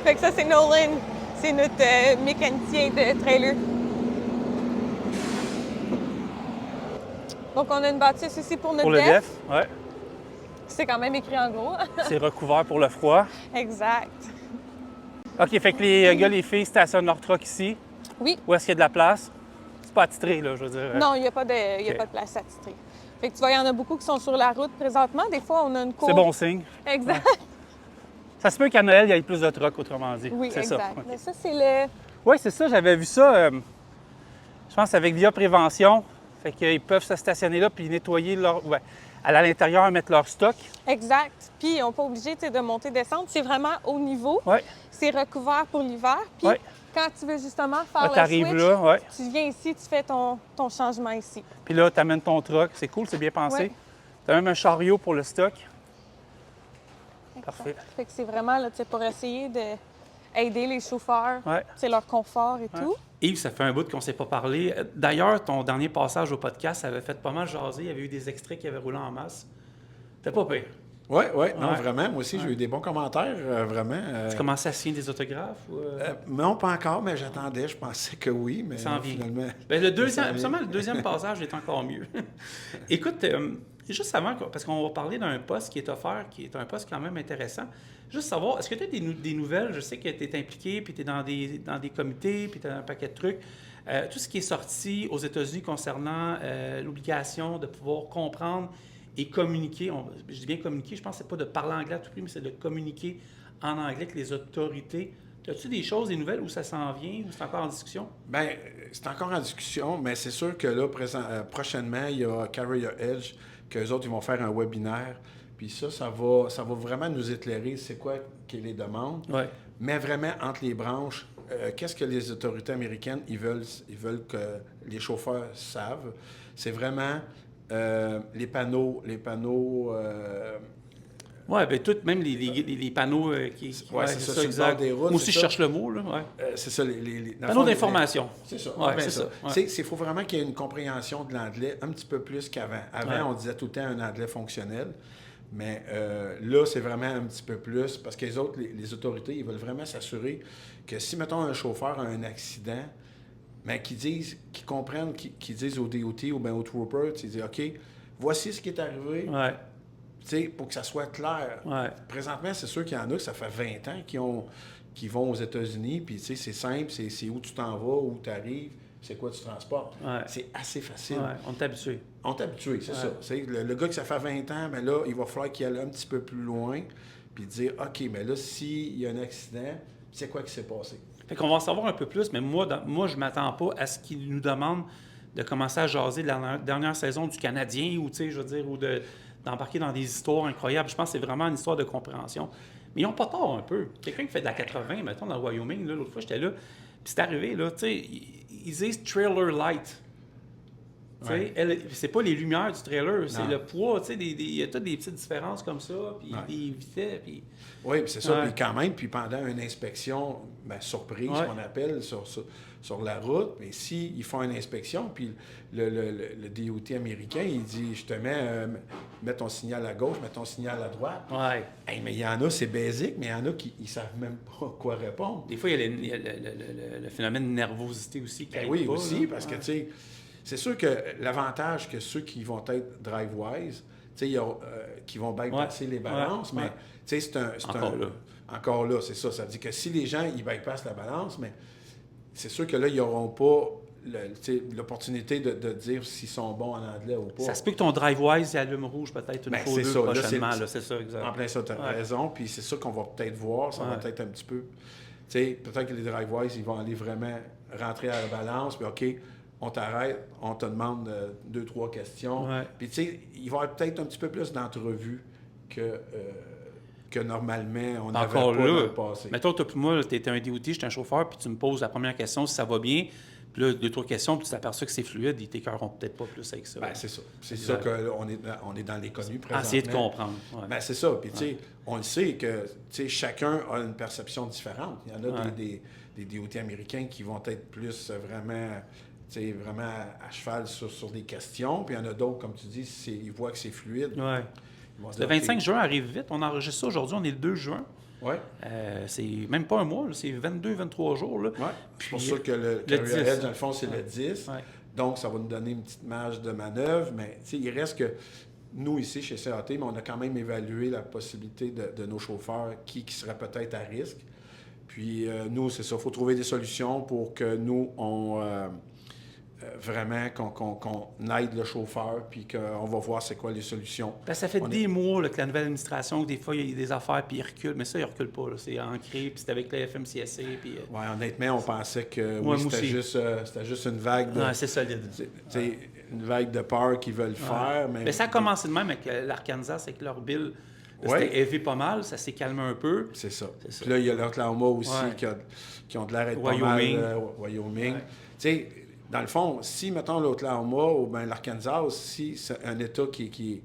Fait que ça, c'est Nolan. C'est notre mécanicien de trailer. Donc, on a une bâtisse ici pour notre
Pour le
def.
def, ouais.
C'est quand même écrit en gros.
C'est recouvert pour le froid.
Exact.
OK, fait que les gars, les filles stationnent leur truck ici.
Oui.
Où est-ce qu'il y a de la place? C'est pas attitré, là, je veux dire.
Non, il n'y a pas de place attitrée. Fait que tu vois, il y en a beaucoup qui sont sur la route présentement. Des fois, on a une cour.
C'est bon signe.
Exact.
Ça se peut qu'à Noël, il y ait plus de trucks, autrement dit.
Oui,
c'est
exact.
ça. OK.
Mais ça, c'est le...
Oui, c'est ça. J'avais vu ça, je pense, avec Via Prévention. Fait qu'ils peuvent se stationner là puis nettoyer leur... Ouais, aller à l'intérieur, mettre leur stock.
Exact. Puis, on n'est pas obligé tu sais, de monter, descendre. C'est vraiment au niveau.
Oui.
C'est recouvert pour l'hiver. Puis,
Ouais.
quand tu veux justement faire le
T'arrives
switch,
là, ouais.
tu viens ici, tu fais ton changement ici.
Puis là, tu amènes ton truck. C'est cool, c'est bien pensé.
Ouais.
Tu as même un chariot pour le stock. Parfait.
Fait que c'est vraiment là, tu sais, pour essayer d'aider les chauffeurs,
Ouais.
c'est leur confort et tout.
Yves, ça fait un bout qu'on ne s'est pas parlé. D'ailleurs, ton dernier passage au podcast avait fait pas mal jaser. Il y avait eu des extraits qui avaient roulé en masse. T'es pas pire.
Oui, non,
Ouais.
vraiment. Moi aussi, j'ai eu des bons commentaires, vraiment.
Tu commençais à signer des autographes? Ou,
Non, pas encore, mais j'attendais. Je pensais que oui, mais
Ça en vient.
finalement...
Ben, le
ça
deuxième,
s'en vient.
sûrement le deuxième passage est encore mieux. Écoute, juste avant, parce qu'on va parler d'un poste qui est offert, qui est un poste quand même intéressant. Juste savoir, est-ce que tu as des nouvelles? Je sais que tu es impliqué, puis tu es dans des comités, puis tu as un paquet de trucs. Tout ce qui est sorti aux États-Unis concernant l'obligation de pouvoir comprendre et communiquer. Je dis bien communiquer, je pense que c'est pas de parler anglais à tout prix, mais c'est de communiquer en anglais avec les autorités. As-tu des choses, des nouvelles où ça s'en vient, ou c'est encore en discussion?
Bien, c'est encore en discussion, mais c'est sûr que là, prochainement, il y a Carrier Edge, qu'eux autres, ils vont faire un webinaire. Puis ça va vraiment nous éclairer c'est quoi qui est les demandes.
Ouais.
Mais vraiment, entre les branches, qu'est-ce que les autorités américaines, ils veulent que les chauffeurs savent. C'est vraiment les panneaux.
Oui, bien, tout, même les panneaux qui.
Ouais, c'est ça, sur le bord des routes.
Moi aussi, je cherche le mot, là. Ouais.
C'est ça, les
panneaux d'information.
C'est ça.
Ouais, c'est ça. Ouais.
Il faut vraiment qu'il y ait une compréhension de l'anglais un petit peu plus qu'avant. Avant, on disait tout le temps un anglais fonctionnel. Mais là, c'est vraiment un petit peu plus parce que les autres, les autorités, ils veulent vraiment s'assurer que si, mettons, un chauffeur a un accident, mais qu'ils comprennent, qu'ils disent au DOT ou bien au Trooper, ils disent OK, voici ce qui est arrivé.
Ouais.
Pour que ça soit clair.
Ouais.
Présentement, c'est sûr qu'il y en a que ça fait 20 ans qui vont aux États-Unis, puis c'est simple, c'est où tu t'en vas, où tu arrives, c'est quoi tu transportes.
Ouais.
C'est assez facile.
Ouais. On est habitué.
On est habitué, c'est ça. Le gars que ça fait 20 ans, ben là, il va falloir qu'il aille un petit peu plus loin, puis dire, OK, mais là, s'il y a un accident, c'est quoi qui s'est passé?
Fait qu'on va en savoir un peu plus, mais moi je ne m'attends pas à ce qu'ils nous demandent de commencer à jaser de la dernière saison du Canadien, ou, je veux dire, ou d'embarquer dans des histoires incroyables. Je pense que c'est vraiment une histoire de compréhension. Mais ils n'ont pas tort un peu. Quelqu'un qui fait de la 80, mettons, dans le Wyoming, là, l'autre fois, j'étais là, puis c'est arrivé, là, tu sais, ils disent « trailer light ». Ouais. C'est pas les lumières du trailer, c'est le poids. Il y a toutes des petites différences comme ça, puis des vitesses. Puis...
Oui, puis c'est ça. Puis quand même, puis pendant une inspection, surprise, qu'on appelle sur la route, mais s'ils font une inspection, puis le DOT américain, il dit, je te mets ton signal à gauche, mets ton signal à droite.
Ouais.
Hey, mais il y en a, c'est basique, mais il y en a qui ne savent même pas quoi répondre.
Des fois, il y a le phénomène de nervosité aussi qui
oui,
pas,
aussi,
là.
parce que, tu sais, c'est sûr que l'avantage que ceux qui vont être drive-wise, tu sais, qui vont bypasser les balances, mais tu sais, c'est un... Encore là, c'est ça. Ça veut dire que si les gens, ils bypassent la balance, mais c'est sûr que là, ils n'auront pas l'opportunité de dire s'ils sont bons en anglais ou pas.
Ça se peut que ton drive-wise il allume rouge peut-être une fois ou deux prochainement. C'est ça, exact.
En plein ça, tu as raison. Puis c'est ça qu'on va peut-être voir. Ça va peut-être un petit peu... Tu sais, peut-être que les drive-wise, ils vont aller vraiment rentrer à la balance, puis OK, on t'arrête, on te demande 2-3 questions. Puis, tu sais, il va y avoir peut-être un petit peu plus d'entrevues que normalement, on n'avait pas dans le passé.
Mettons, moi, tu étais un DOT, j'étais un chauffeur, puis tu me poses la première question si ça va bien. Puis là, 2-3 questions, puis tu t'aperçois que c'est fluide, ils t'écœureront peut-être pas plus avec ça.
Bien, c'est ça. C'est ça qu'on est dans les connus présentement.
Essayer de comprendre. Ouais.
Bien, c'est ça. Puis, tu sais, on le sait que chacun a une perception différente. Il y en a des DOT américains qui vont être plus vraiment à cheval sur des questions. Puis il y en a d'autres, comme tu dis, ils voient que c'est fluide.
Ouais. Le 25 juin arrive vite. On enregistre ça aujourd'hui. On est le 2 juin.
Oui.
C'est même pas un mois. C'est 22-23 jours.
Oui. C'est pour ça que le Carrier Edge, dans le fond, c'est le 10.
Ouais.
Donc, ça va nous donner une petite marge de manœuvre. Mais il reste que nous, ici, chez CAT, mais on a quand même évalué la possibilité de nos chauffeurs qui seraient peut-être à risque. Puis nous, c'est ça. Il faut trouver des solutions pour que nous, vraiment qu'on aide le chauffeur, puis qu'on va voir c'est quoi les solutions.
Ça fait des mois là, que la nouvelle administration, des fois, il y a des affaires, puis ils reculent. Mais ça, ils ne reculent pas. Là. C'est ancré, puis c'est avec la FMCSA. Puis,
Oui, honnêtement, on pensait que c'était juste une vague de...
c'est solide.
Une vague de peur qu'ils veulent faire. Mais
ça a commencé de même avec l'Arkansas, avec leur bill. C'était élevé pas mal, ça s'est calmé un peu.
C'est ça. Puis là, il y a l'Oklahoma aussi qui ont de l'air d'être pas mal. Wyoming. Tu sais, dans le fond, si, mettons, l'Oklahoma ou bien l'Arkansas, si c'est un État qui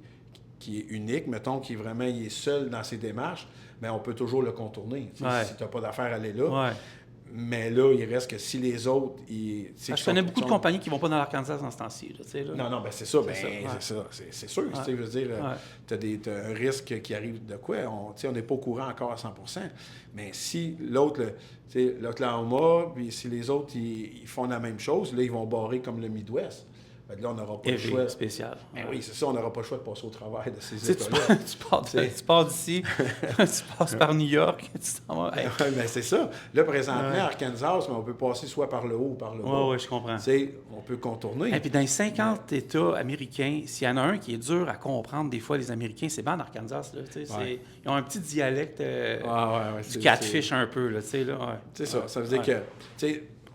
est unique, mettons, qui est vraiment il est seul dans ses démarches, bien, on peut toujours le contourner. Si tu n'as pas d'affaire à aller là.
Ouais.
Mais là, il reste que si les autres...
je connais beaucoup de compagnies qui ne vont pas dans l'Arkansas dans ce temps-ci. Là.
Non, c'est ça. C'est sûr. Je veux dire, tu as un risque qui arrive de quoi? On n'est pas au courant encore à 100%. Mais si l'autre, l'Oklahoma, puis si les autres, ils font la même chose, là, ils vont barrer comme le Midwest. Ben, là, on n'aura pas le choix.
Spécial.
Ben oui, c'est ça, on n'aura pas le choix de passer au travail de ces
Tu
États-là.
tu pars d'ici, tu passes par New York, tu t'en vas. Hey.
Oui, mais c'est ça. Là, présentement, à Arkansas, on peut passer soit par le haut ou par le bas.
Oui, je comprends.
On peut contourner.
Et puis dans les 50 États américains, s'il y en a un qui est dur à comprendre, des fois, les Américains, c'est bien en Arkansas. Là, ils ont un petit dialecte du catfish un peu. Là,
C'est ça. Ça veut dire que,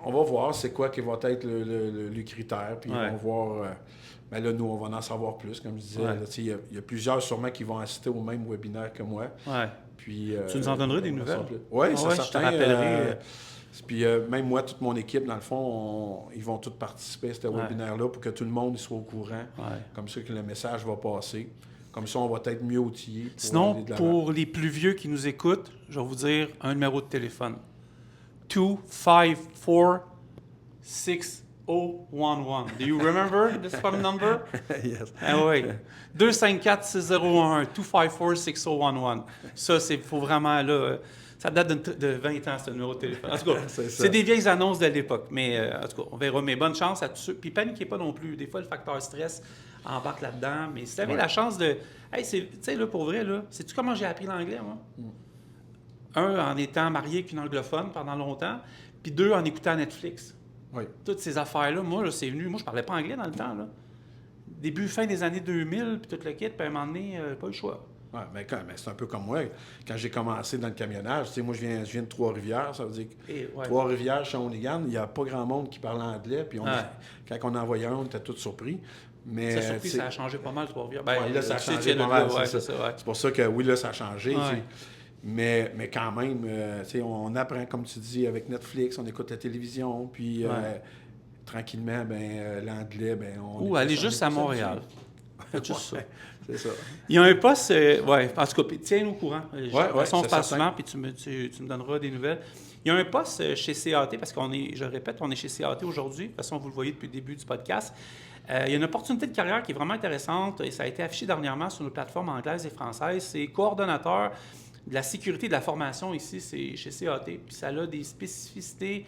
on va voir c'est quoi qui va être le critère, puis on va voir... ben là, nous, on va en savoir plus, comme je disais. Il y a plusieurs sûrement qui vont assister au même webinaire que moi.
Ouais.
Puis,
tu nous en donnerais des nouvelles?
Oui, c'est certain.
Je te rappellerai.
Puis même moi, toute mon équipe, dans le fond, ils vont tous participer à ce webinaire-là pour que tout le monde soit au courant. Comme ça que le message va passer. Comme ça, on va être mieux outillés.
Sinon, pour les plus vieux qui nous écoutent, je vais vous dire un numéro de téléphone. 254-6011. Do you remember this phone number?
Yes.
Ah oui. 254-6011. 254-6011. Ça, il faut vraiment, là... Ça date de 20 ans, ce numéro de téléphone. En tout cas, c'est des vieilles annonces de l'époque. Mais en tout cas, on verra. Mais bonne chance à tous ceux. Puis paniquez pas non plus. Des fois, le facteur stress embarque là-dedans. Mais si tu avais la chance de... Hey, tu sais, là, pour vrai, là, sais-tu comment j'ai appris l'anglais, moi? Un, en étant marié avec une anglophone pendant longtemps. Puis deux, en écoutant Netflix.
Oui.
Toutes ces affaires-là, moi, là, c'est venu... Moi, je parlais pas anglais dans le temps, là. Fin des années 2000, puis tout le kit, puis à un moment donné, pas eu le choix.
Oui, mais c'est un peu comme moi. Quand j'ai commencé dans le camionnage, moi, je viens de Trois-Rivières, ça veut dire que Trois-Rivières, Shawinigan, il n'y a pas grand monde qui parle anglais, puis quand on en envoyait un, on était tous surpris. Mais,
ça a surpris, ça a changé pas mal, Trois-Rivières.
Là, ça a changé pas mal, c'est pour ça que, oui, là, ça a changé. Mais quand même, on apprend, comme tu dis, avec Netflix, on écoute la télévision, puis tranquillement, l'anglais, on...
Ou aller juste à Montréal. Faites juste ça.
C'est ça.
Il y a un poste, en tout cas, tiens-nous au courant. De toute façon, on se parle souvent, puis tu me donneras des nouvelles. Il y a un poste chez CAT, parce qu'on est, je répète, on est chez CAT aujourd'hui. De toute façon, vous le voyez depuis le début du podcast. Il y a une opportunité de carrière qui est vraiment intéressante, et ça a été affiché dernièrement sur nos plateformes anglaises et françaises. C'est coordonnateur de la sécurité et de la formation ici, c'est chez CAT. Puis ça a des spécificités...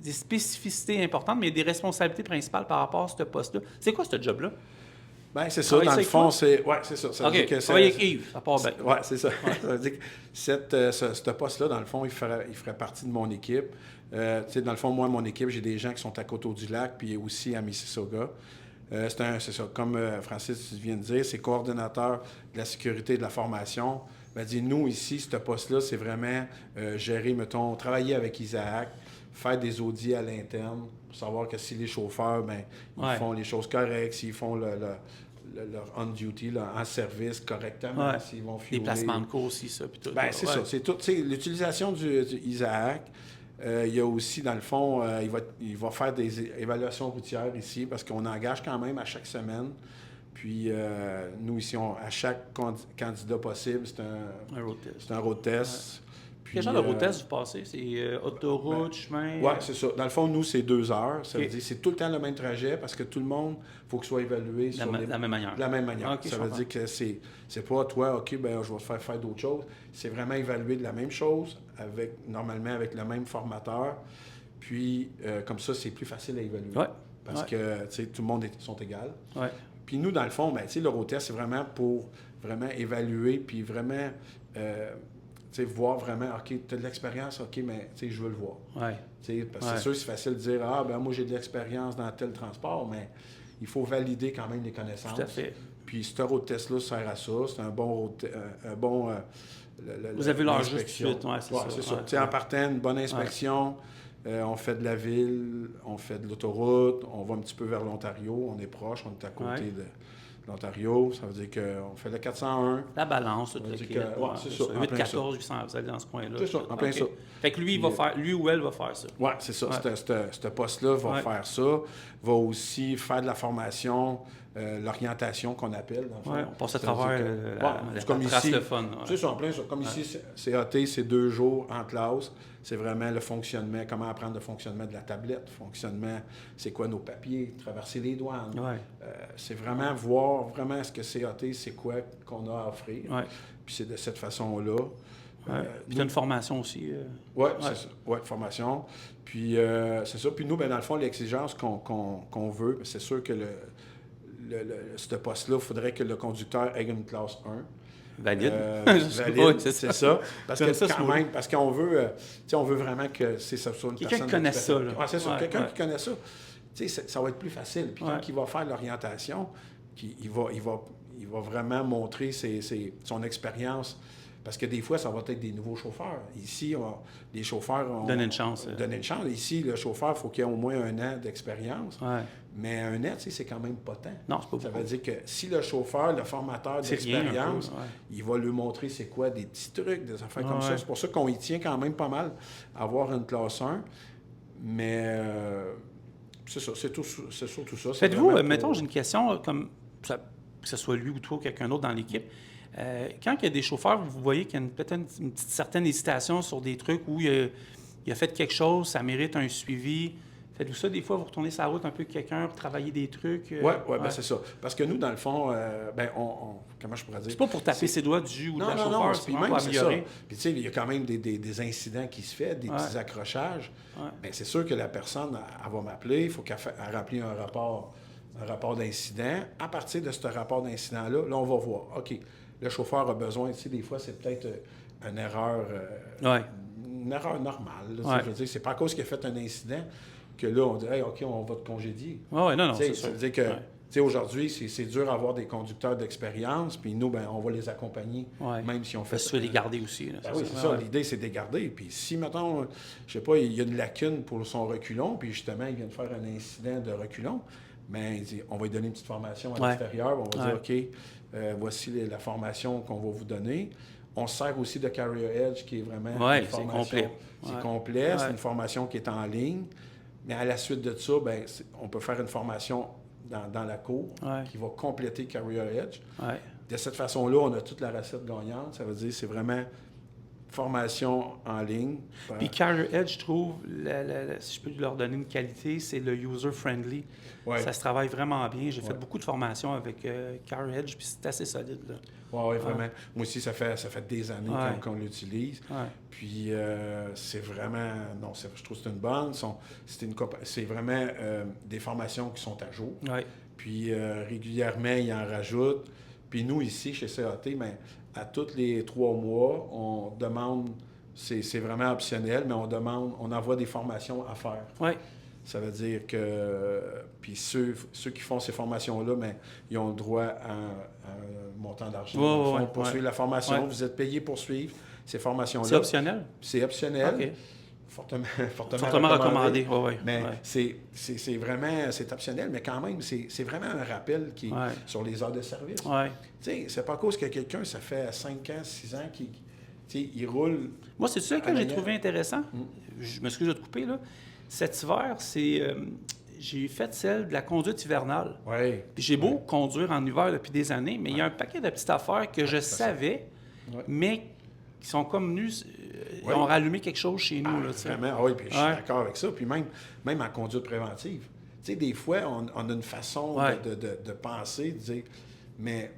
des spécificités importantes, mais des responsabilités principales par rapport à ce poste-là. C'est quoi ce job-là?
Bien, c'est ça. Dans le fond, c'est... Oui, c'est ça. Ça veut dire que
travailler avec Yves, ça part bien.
Oui, c'est ça. Ça veut dire que ce poste-là, dans le fond, il ferait partie de mon équipe. Dans le fond, moi, mon équipe, j'ai des gens qui sont à Coteau-du-Lac, puis aussi à Mississauga. C'est ça. Comme Francis vient de dire, c'est coordonnateur de la sécurité et de la formation. Nous, ici, ce poste-là, c'est vraiment gérer, mettons, travailler avec Isaac, faire des audits à l'interne, pour savoir que si les chauffeurs, ils font les choses correctes, s'ils font leur on-duty, en service correctement, s'ils vont fueler.
Les placements de cours aussi, ça, puis tout.
C'est ça. C'est tout. L'utilisation du Isaac. Il y a aussi, dans le fond, il va faire des évaluations routières ici, parce qu'on engage quand même à chaque semaine. Puis, nous, ici, à chaque candidat possible, c'est un road test. C'est un road test. Puis,
quel genre de road test vous passez? C'est autoroute, chemin?
Oui, c'est ça. Dans le fond, nous, c'est 2 heures. Ça veut dire que c'est tout le temps le même trajet parce que tout le monde, il faut qu'il soit évalué
de la même manière.
De la même manière. Ça veut dire que c'est pas toi, OK, je vais te faire d'autres choses. C'est vraiment évalué de la même chose, normalement avec le même formateur. Puis, comme ça, c'est plus facile à évaluer. Parce que, tout le monde sont égaux. Puis nous, dans le fond, le road test, c'est vraiment pour vraiment évaluer, puis vraiment voir vraiment, OK, tu as de l'expérience, OK, mais je veux le voir. Parce que c'est sûr, c'est facile de dire, moi, j'ai de l'expérience dans tel transport, mais il faut valider quand même les connaissances.
Tout à fait.
Puis ce road test-là sert à ça. C'est un bon
vous avez l'heure juste tout de suite.
C'est ça. En partant, une bonne inspection. On fait de la ville, on fait de l'autoroute, on va un petit peu vers l'Ontario, on est proche, on est à côté de l'Ontario, ça veut dire qu'on fait le 401.
La balance, tout le
c'est
kit.
c'est ça.
814, 800, vous allez dans ce coin-là.
C'est ça, en plein ça.
Fait que lui ou elle va faire ça.
Oui, c'est ça. Ce poste-là va faire ça, va aussi faire de la formation, l'orientation qu'on appelle. Dans le fond.
On passe à travers
le fun. C'est ça, en plein ça. Comme ici, CAT, c'est 2 jours en classe. C'est vraiment le fonctionnement, comment apprendre le fonctionnement de la tablette, fonctionnement, c'est quoi nos papiers, traverser les douanes. C'est vraiment voir vraiment ce que CAT, c'est quoi qu'on a à offrir. Puis c'est de cette façon-là.
Puis tu as une formation aussi.
Oui, c'est ça. Oui, formation. Puis c'est ça. Puis nous, ben, dans le fond, l'exigence qu'on veut, c'est sûr que ce poste-là, il faudrait que le conducteur ait une classe 1.
Valide.
Valide,
Oui,
c'est ça. Parce que
ça,
quand même, parce qu'on veut, on veut vraiment que ça soit une
quelqu'un
personne...
qui connaisse ça, là.
Ouais, c'est ça, quelqu'un
ouais.
qui connaît ça. Ça va être plus facile. Puis quand il va faire l'orientation, il va vraiment montrer son expérience. Parce que des fois, ça va être des nouveaux chauffeurs. Ici, les chauffeurs ont...
Donner une chance.
Donner une chance. Ici, le chauffeur, il faut qu'il ait au moins 1 an d'expérience.
Ouais.
Mais 1 an, c'est quand même pas tant.
Non, c'est pas beaucoup.
Ça veut dire que si le chauffeur, le formateur d'expérience, il va lui montrer c'est quoi, des petits trucs, des affaires comme ça. C'est pour ça qu'on y tient quand même pas mal à avoir une classe 1. Mais c'est ça, c'est surtout ça.
Faites-vous, mettons, j'ai une question, comme que ce soit lui ou toi ou quelqu'un d'autre dans l'équipe. Quand il y a des chauffeurs, vous voyez qu'il y a peut-être une petite certaine hésitation sur des trucs où il a fait quelque chose, ça mérite un suivi. Faites-vous ça des fois, vous retournez sur la route un peu avec quelqu'un pour travailler des trucs?
Oui, ben c'est ça. Parce que nous, dans le fond, comment je pourrais dire?
C'est pas pour taper ses doigts du jus ou de la chauffeur,
non,
c'est
puis
vraiment
même
pour améliorer.
Puis tu sais, il y a quand même des incidents qui se font, des petits accrochages. Bien, c'est sûr que la personne, elle va m'appeler, il faut qu'elle remplit un rapport d'incident. À partir de ce rapport d'incident-là, là, on va voir, OK, le chauffeur a besoin, tu sais, des fois, c'est peut-être une erreur, une erreur normale. Là, je veux dire, c'est pas à cause qu'il a fait un incident que là, on dit, hey, OK, on va te congédier.
Oui, non, c'est
ça
sûr.
veut dire que, tu sais, aujourd'hui, c'est dur d'avoir des conducteurs d'expérience, puis nous, ben, on va les accompagner, même si on fait...
Parce que tu veux les garder aussi. Là,
oui, c'est ça. L'idée, c'est de les garder. Puis si, mettons, je sais pas, il y a une lacune pour son reculon, puis justement, il vient de faire un incident de reculon, bien, on va lui donner une petite formation à l'extérieur. On va dire, OK, voici la formation qu'on va vous donner. On se sert aussi de Carrier Edge, qui est vraiment une formation...
complet.
C'est complet. C'est une formation qui est en ligne. Mais à la suite de ça, bien, on peut faire une formation dans la cour qui va compléter Carrier Edge. De cette façon-là, on a toute la recette gagnante. Ça veut dire c'est vraiment formation en ligne.
Puis Carrier Edge, je trouve, si je peux leur donner une qualité, c'est le user-friendly. Ça se travaille vraiment bien. J'ai fait beaucoup de formations avec Carrier Edge, puis c'est assez solide.
Oui, vraiment. Moi aussi, ça fait des années qu'on l'utilise. Puis c'est vraiment... Non, je trouve que c'est une bonne. C'est vraiment des formations qui sont à jour. Puis régulièrement, ils en rajoutent. Puis nous, ici, chez CAT, bien, à tous les 3 mois, on demande, c'est vraiment optionnel, mais on envoie des formations à faire. Ça veut dire que, puis ceux qui font ces formations-là, bien, ils ont le droit à un montant d'argent. Pour suivre la formation, vous êtes payé pour suivre ces formations-là.
C'est optionnel?
C'est optionnel.
OK.
Fortement
recommandé.
Mais c'est vraiment, c'est optionnel, mais quand même, c'est vraiment un rappel qui est sur les heures de service. Tu sais, c'est pas à cause que quelqu'un, ça fait 5 ans, 6 ans qu'il roule.
Moi, c'est ça que j'ai trouvé intéressant. Je m'excuse de te couper, là. Cet hiver, j'ai fait celle de la conduite hivernale. Puis j'ai beau conduire en hiver depuis des années, mais il y a un paquet de petites affaires que je savais, mais qui sont comme venus... Ils ont rallumé quelque chose chez nous. Là,
vraiment, puis je suis d'accord avec ça. Puis même en conduite préventive. Tu sais, des fois, on a une façon de penser, de dire, mais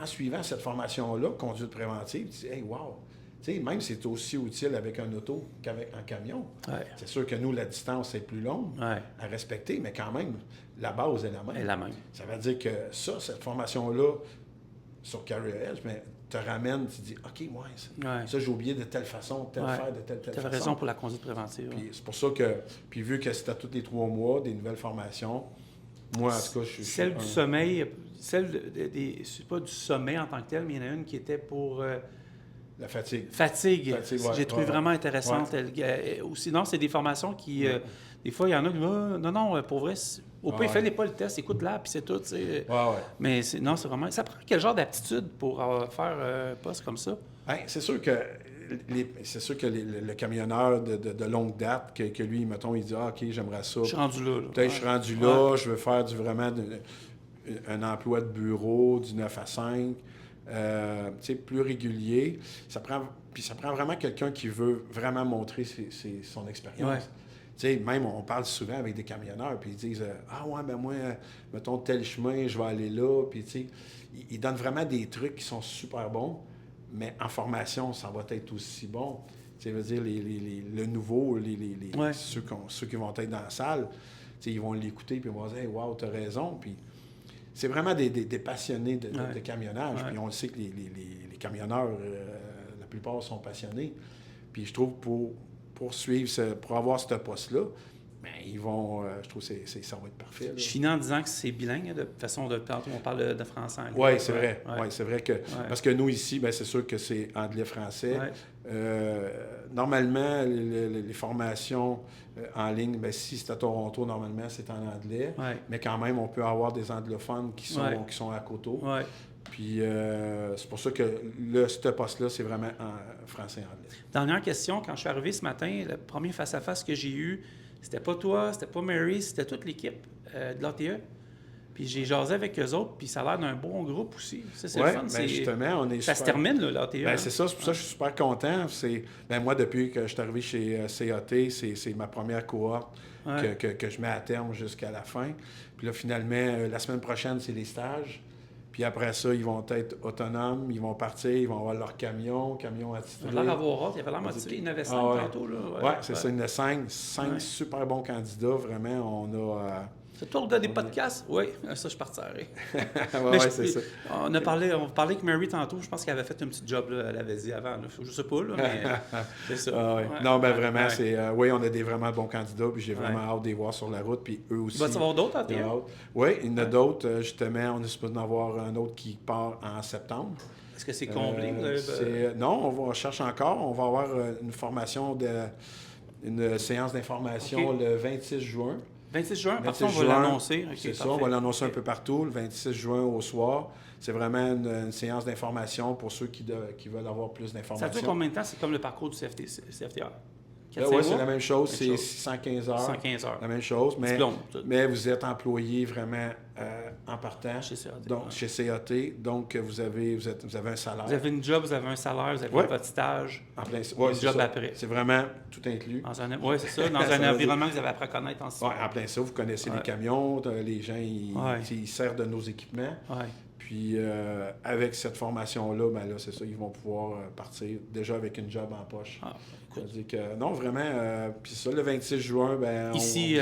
en suivant cette formation-là, conduite préventive, tu dis, hey, wow! Tu sais, même si c'est aussi utile avec un auto qu'avec un camion. C'est sûr que nous, la distance est plus longue à respecter, mais quand même, la base est la même. Ça veut dire que cette formation-là, sur Carrier Edge, mais te ramène, tu dis, OK, ça, j'ai oublié de telle façon, de telle façon.
Tu as raison pour la conduite préventive.
Puis c'est pour ça que, puis vu que c'est à tous les 3 mois, des nouvelles formations, moi, en tout cas, je suis...
Celle du sommeil, c'est pas du sommeil en tant que tel, mais il y en a une qui était pour...
la fatigue.
J'ai trouvé vraiment intéressante. Sinon, c'est des formations qui... des fois, il y en a qui disent non, pour vrai, au pire, fais pas le test, écoute-la, puis c'est tout. Mais c'est vraiment... Ça prend quel genre d'aptitude pour faire un poste comme ça?
Bien, c'est sûr que le camionneur de longue date, que lui, mettons, il dit « Ah, OK, j'aimerais ça. »
Je suis rendu là.
Peut-être je suis rendu là, je veux faire vraiment un emploi de bureau, du 9 à 5, plus régulier. Ça prend vraiment quelqu'un qui veut vraiment montrer son expérience. Même, on parle souvent avec des camionneurs, puis ils disent « Ah ouais, ben moi, mettons tel chemin, je vais aller là. » Puis, ils donnent vraiment des trucs qui sont super bons. mais en formation, ça va être aussi bon. Ça veut dire, le nouveau, ceux qui vont être dans la salle, ils vont l'écouter puis ils vont dire hey, « Wow, t'as raison ». Puis c'est vraiment des passionnés de camionnage. Puis on le sait que les camionneurs, la plupart sont passionnés. Puis je trouve pour suivre, pour avoir ce poste-là, bien, ils vont, je trouve que ça va être parfait. Là.
Je finis en disant que c'est bilingue, de façon de tantôt, on parle de français-anglais.
Oui, c'est vrai. Ouais, c'est vrai que... Parce que nous, ici, bien, c'est sûr que c'est anglais-français. Ouais. Normalement, les formations en ligne, bien, si c'est à Toronto, normalement, c'est en anglais. Ouais. Mais quand même, on peut avoir des anglophones qui sont à Coteau. Ouais. Puis c'est pour ça que ce poste-là, c'est vraiment en français et anglais.
Dernière question, quand je suis arrivé ce matin, le premier face-à-face que j'ai eu, c'était pas toi, c'était pas Mary, c'était toute l'équipe de l'ATE. Puis j'ai jasé avec eux autres, puis ça a l'air d'un bon groupe aussi. Ça, c'est le fun.
Ben justement, on est
ça se termine, là, l'ATE.
Ben, c'est ça, c'est pour ça que je suis super content. Moi, depuis que je suis arrivé chez CAT, c'est ma première cohorte que je mets à terme jusqu'à la fin. Puis là, finalement, la semaine prochaine, c'est les stages. Puis après ça, ils vont être autonomes, ils vont partir, ils vont avoir leur camion attitré.
Il va l'avoir hâte, il avait l'air motivé, il y en avait 5 tantôt.
Oui, c'est ça, il y en a 5 super bons candidats, vraiment, on a...
C'est toi, on a des podcasts? Oui, ça, je partirai.
Oui, c'est ça.
On parlait avec Mary tantôt, je pense qu'elle avait fait un petit job, là, elle avait dit avant. Là. Je sais pas, là, mais c'est ça.
Non, ben vraiment, oui, on a des vraiment bons candidats, puis j'ai vraiment hâte de les voir sur la route, puis eux aussi.
Il va y avoir d'autres,
Oui, il y en a d'autres. Justement, on est supposé en avoir un autre qui part en septembre.
Est-ce que c'est comblé?
Non, on cherche encore. On va avoir une formation, une séance d'information le 26 juin.
26 juin, parce qu'on va l'annoncer. Okay,
c'est ça, on va l'annoncer un peu partout, le 26 juin au soir. C'est vraiment une séance d'information pour ceux qui veulent avoir plus d'informations.
Ça dure combien de temps? C'est comme le parcours du CFTR?
Oui, c'est la même chose. C'est 615 heures.
115 heures.
La même chose, mais vous êtes employé vraiment en partant.
Chez CAT.
Donc, chez CAT. Donc, vous avez un salaire.
Vous avez une job, vous avez un salaire, vous avez votre stage.
En plein,
un job après.
C'est vraiment tout inclus.
Oui, c'est ça. Dans un environnement que vous avez appris à connaître ensuite.
Oui, en plein ça. Vous connaissez les camions, les gens, ils servent de nos équipements. Ouais. Puis, avec cette formation-là, ben là, c'est ça, ils vont pouvoir partir déjà avec une job en poche. C'est-à-dire que, non, vraiment, puis ça, le 26 juin, ben
ici,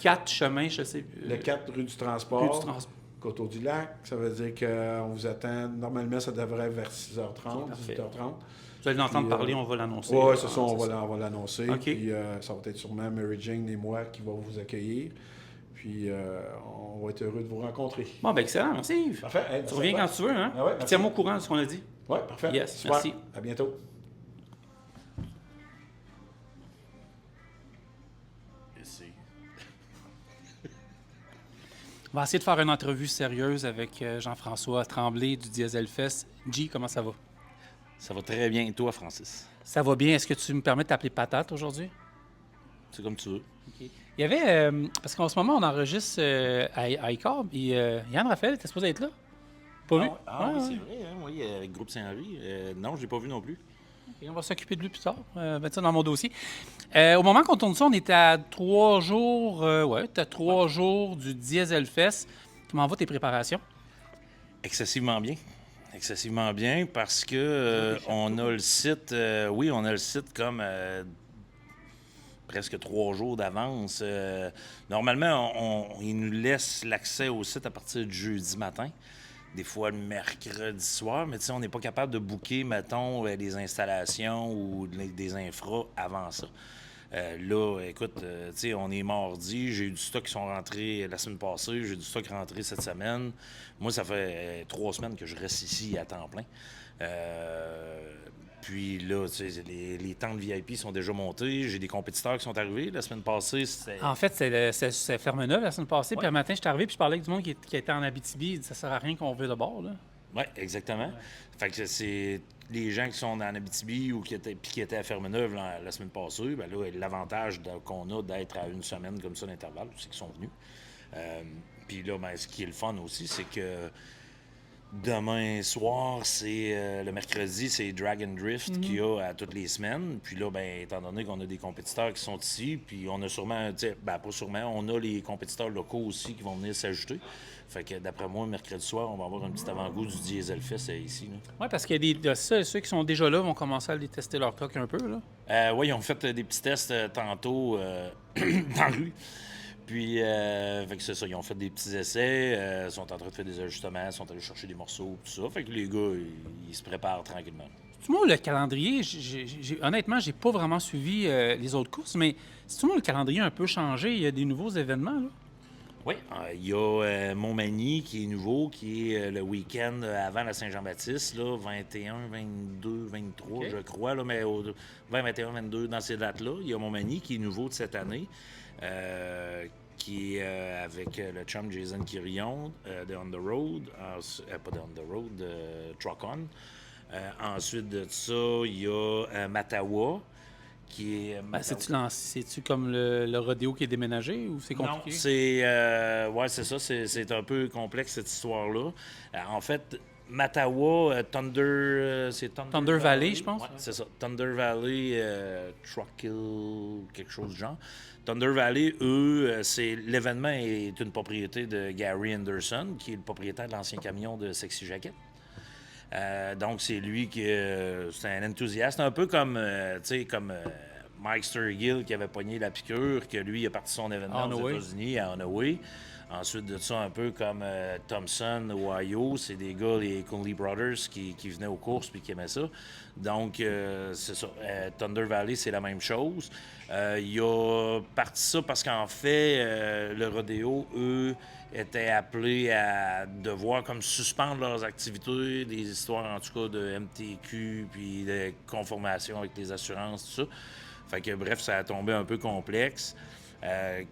4 chemins, je sais.
Le 4 rue du Transport. Coteau-du-Lac. Ça veut dire qu'on vous attend. Normalement, ça devrait être vers 6h30, 18h30.
Vous allez l'entendre parler, on va l'annoncer.
Oui, c'est ça, on va l'annoncer. Puis, ça va être sûrement Mary Jane et moi qui vont vous accueillir. Puis, on va être heureux de vous rencontrer.
Bon, ben excellent. Merci Yves.
Parfait. Hey,
tu reviens quand tu veux, hein? Puis tiens-moi au courant de ce qu'on a dit.
Oui, parfait.
Yes,
super.
Merci.
À bientôt.
On va essayer de faire une entrevue sérieuse avec Jean-François Tremblay du Diesel Fest. G, comment ça va?
Ça va très bien. Et toi, Francis?
Ça va bien. Est-ce que tu me permets de t'appeler Patate aujourd'hui?
C'est comme tu veux.
Okay. Il y avait... parce qu'en ce moment, on enregistre à ICOR. Et Yann Raphaël était supposé être là. Pas vu?
Oui, c'est vrai. Hein? Oui, avec Groupe Saint-Henri. Non, je ne l'ai pas vu non plus.
Okay, on va s'occuper de lui plus tard. Mettre ça dans mon dossier. Au moment qu'on tourne ça, on était à 3 jours... t'as 3 jours du Diesel Fest. Comment vont tes préparations?
Excessivement bien. Excessivement bien parce que on a le site... on a le site comme... presque 3 jours d'avance. Normalement, ils nous laissent l'accès au site à partir du jeudi matin, des fois le mercredi soir, mais on n'est pas capable de booker, mettons, des installations ou des infras avant ça. Là, écoute, on est mardi, j'ai eu du stock qui sont rentrés la semaine passée, j'ai du stock rentré cette semaine. Moi, ça fait 3 semaines que je reste ici à temps plein. Puis là, les tentes VIP sont déjà montées. J'ai des compétiteurs qui sont arrivés. La semaine passée, c'était...
En fait, c'est Ferme-Neuve la semaine passée. Puis un matin, je suis arrivé puis je parlais avec du monde qui était en Abitibi. Ça sert à rien qu'on veut de bord, là.
Oui, exactement. Ouais. Fait que c'est les gens qui sont en Abitibi ou qui étaient à Ferme-Neuve la semaine passée. Bien là, l'avantage qu'on a d'être à une semaine comme ça d'intervalle, c'est qu'ils sont venus. Puis là, ce qui est le fun aussi, c'est que Demain soir, c'est le mercredi, c'est Dragon Drift qu'il y a à toutes les semaines. Puis là, ben, étant donné qu'on a des compétiteurs qui sont ici, puis on a sûrement, pas sûrement, on a les compétiteurs locaux aussi qui vont venir s'ajouter. Fait que d'après moi, mercredi soir, on va avoir un petit avant-goût du Diesel Fest ici.
Oui, parce qu'il y a ceux qui sont déjà là vont commencer à aller tester leur truck un peu.
Oui, ils ont fait des petits tests tantôt dans la rue. Puis, fait que c'est ça, ils ont fait des petits essais, sont en train de faire des ajustements, sont allés chercher des morceaux, tout ça. Fait que les gars, ils se préparent tranquillement.
Moi, le calendrier, honnêtement, j'ai pas vraiment suivi les autres courses, mais c'est moi le calendrier a un peu changé. Il y a des nouveaux événements, là?
Oui, il y a Montmagny qui est nouveau, qui est le week-end avant la Saint-Jean-Baptiste, là, 21, 22, 23,
OK.
je crois, là, mais 20, 21, 22, dans ces dates-là. Il y a Montmagny qui est nouveau de cette année, qui est avec le chum Jason Quirion de On The Road, pas de On The Road, de Truck On. Ensuite de ça, il y a Mattawa, qui est...
C'est-tu comme le rodéo qui est déménagé ou c'est compliqué?
Non, c'est... ouais, c'est ça. C'est un peu complexe, cette histoire-là. En fait, Mattawa, c'est
Thunder Valley, je pense.
Ouais, c'est ça. Thunder Valley, Truckhill, quelque chose du genre. Thunder Valley, eux, l'événement est une propriété de Gary Anderson, qui est le propriétaire de l'ancien camion de Sexy Jacket. Donc, c'est lui qui c'est un enthousiaste, un peu comme, comme Mike Sturgill qui avait pogné la piqûre, que lui, il a parti son événement aux États-Unis, à Onaway. Ensuite de ça, un peu comme Thompson, Ohio, c'est des gars, les Conley Brothers, qui venaient aux courses puis qui aimaient ça. Donc, c'est ça. Thunder Valley, c'est la même chose. Il a parti ça parce qu'en fait, le rodéo, eux, étaient appelés à devoir comme suspendre leurs activités, des histoires en tout cas de MTQ, puis de conformation avec les assurances, tout ça. Fait que bref, ça a tombé un peu complexe. Fait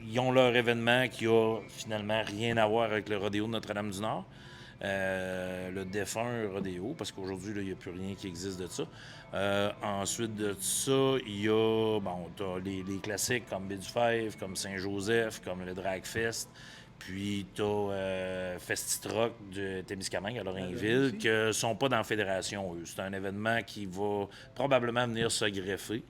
ils ont leur événement qui a finalement rien à voir avec le rodéo de Notre-Dame-du-Nord. Le défunt rodéo, parce qu'aujourd'hui, il n'y a plus rien qui existe de ça. Ensuite de ça, il y a t'as les classiques comme Baie-du-Fèvre, comme Saint-Joseph, comme le Drag Fest. Puis t'as Festi-Truck de Témiscamingue à Lorrainville, qui ne sont pas dans la fédération, eux. C'est un événement qui va probablement venir se greffer.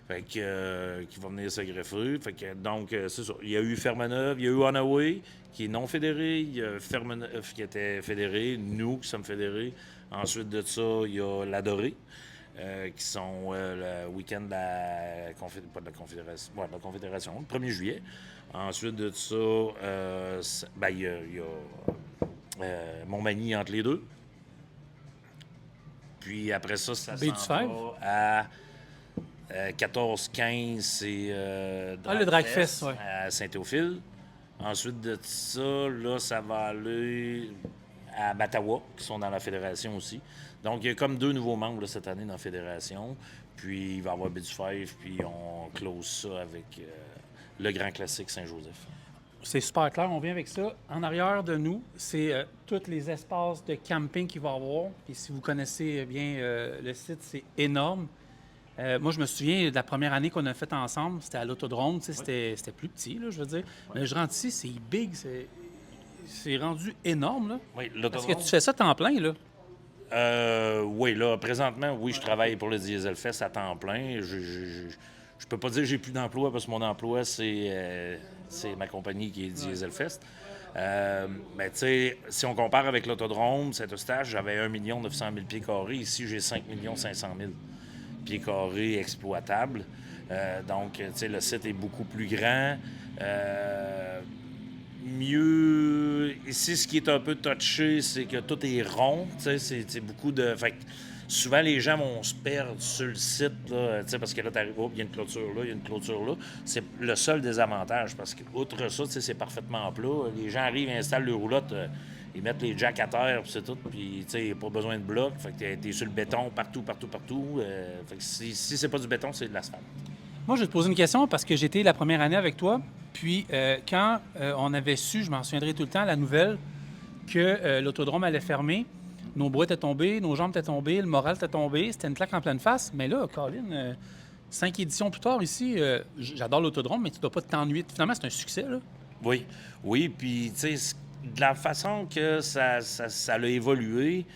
Fait que, qui va venir se greffer. Fait que, donc, c'est ça. Il y a eu Fermeneuve, il y a eu Onaway, qui est non fédéré. Il y a Fermeneuve qui était fédéré. Nous, qui sommes fédérés. Ensuite de ça, il y a l'Adoré, qui sont le week-end de la Confédération. Ouais, de la Confédération, le 1er juillet. Ensuite de ça, il y a Montmagny entre les deux. Puis après ça, ça s'en va à... 14-15, c'est
le Drag Fest, ouais.
À Saint-Théophile. Ensuite de ça, là, ça va aller à Mattawa, qui sont dans la fédération aussi. Donc, il y a comme 2 nouveaux membres là, cette année dans la fédération. Puis, il va y avoir Baie-du-Fèvre, puis on close ça avec le grand classique Saint-Joseph.
C'est super clair, on vient avec ça. En arrière de nous, c'est tous les espaces de camping qu'il va y avoir. Et si vous connaissez bien le site, c'est énorme. Moi, je me souviens de la première année qu'on a faite ensemble, c'était à l'Autodrome, c'était plus petit, là, je veux dire. Mais je rentre ici, c'est big, c'est rendu énorme, là.
Oui,
Est-ce que tu fais ça temps plein, là?
Oui, là, présentement, oui, je travaille pour le Diesel Fest à temps plein. Je peux pas dire que j'ai plus d'emploi parce que mon emploi, c'est ma compagnie qui est Diesel Fest. Mais tu sais, si on compare avec l'Autodrome, Saint-Eustache, j'avais 1 900 000 pieds carrés. Ici, j'ai 5 500 000 pieds carrés exploitables. Donc, tu sais, le site est beaucoup plus grand. Mieux... Ici, ce qui est un peu touché, c'est que tout est rond. Tu sais, c'est beaucoup de... Fait que souvent, les gens vont se perdre sur le site, là, parce que là, tu arrives, il y a une clôture là, il y a une clôture là. C'est le seul désavantage, parce que, outre ça, c'est parfaitement plat. Les gens arrivent, installent le roulotte, ils mettent les jacks à terre, puis c'est tout. Puis, il n'y a pas besoin de blocs. Fait que t'es sur le béton partout. Fait que si c'est pas du béton, c'est de l'asphalte.
Moi, je vais te poser une question parce que j'étais la première année avec toi. Puis, quand on avait su, je m'en souviendrai tout le temps, la nouvelle que l'autodrome allait fermer, nos bras étaient tombés, nos jambes étaient tombées, le moral était tombé. C'était une claque en pleine face. Mais là, Colin, 5 éditions plus tard ici, j'adore l'autodrome, mais tu ne dois pas t'ennuyer. Finalement, c'est un succès, là.
Oui. Puis, tu sais, de la façon que ça a évolué,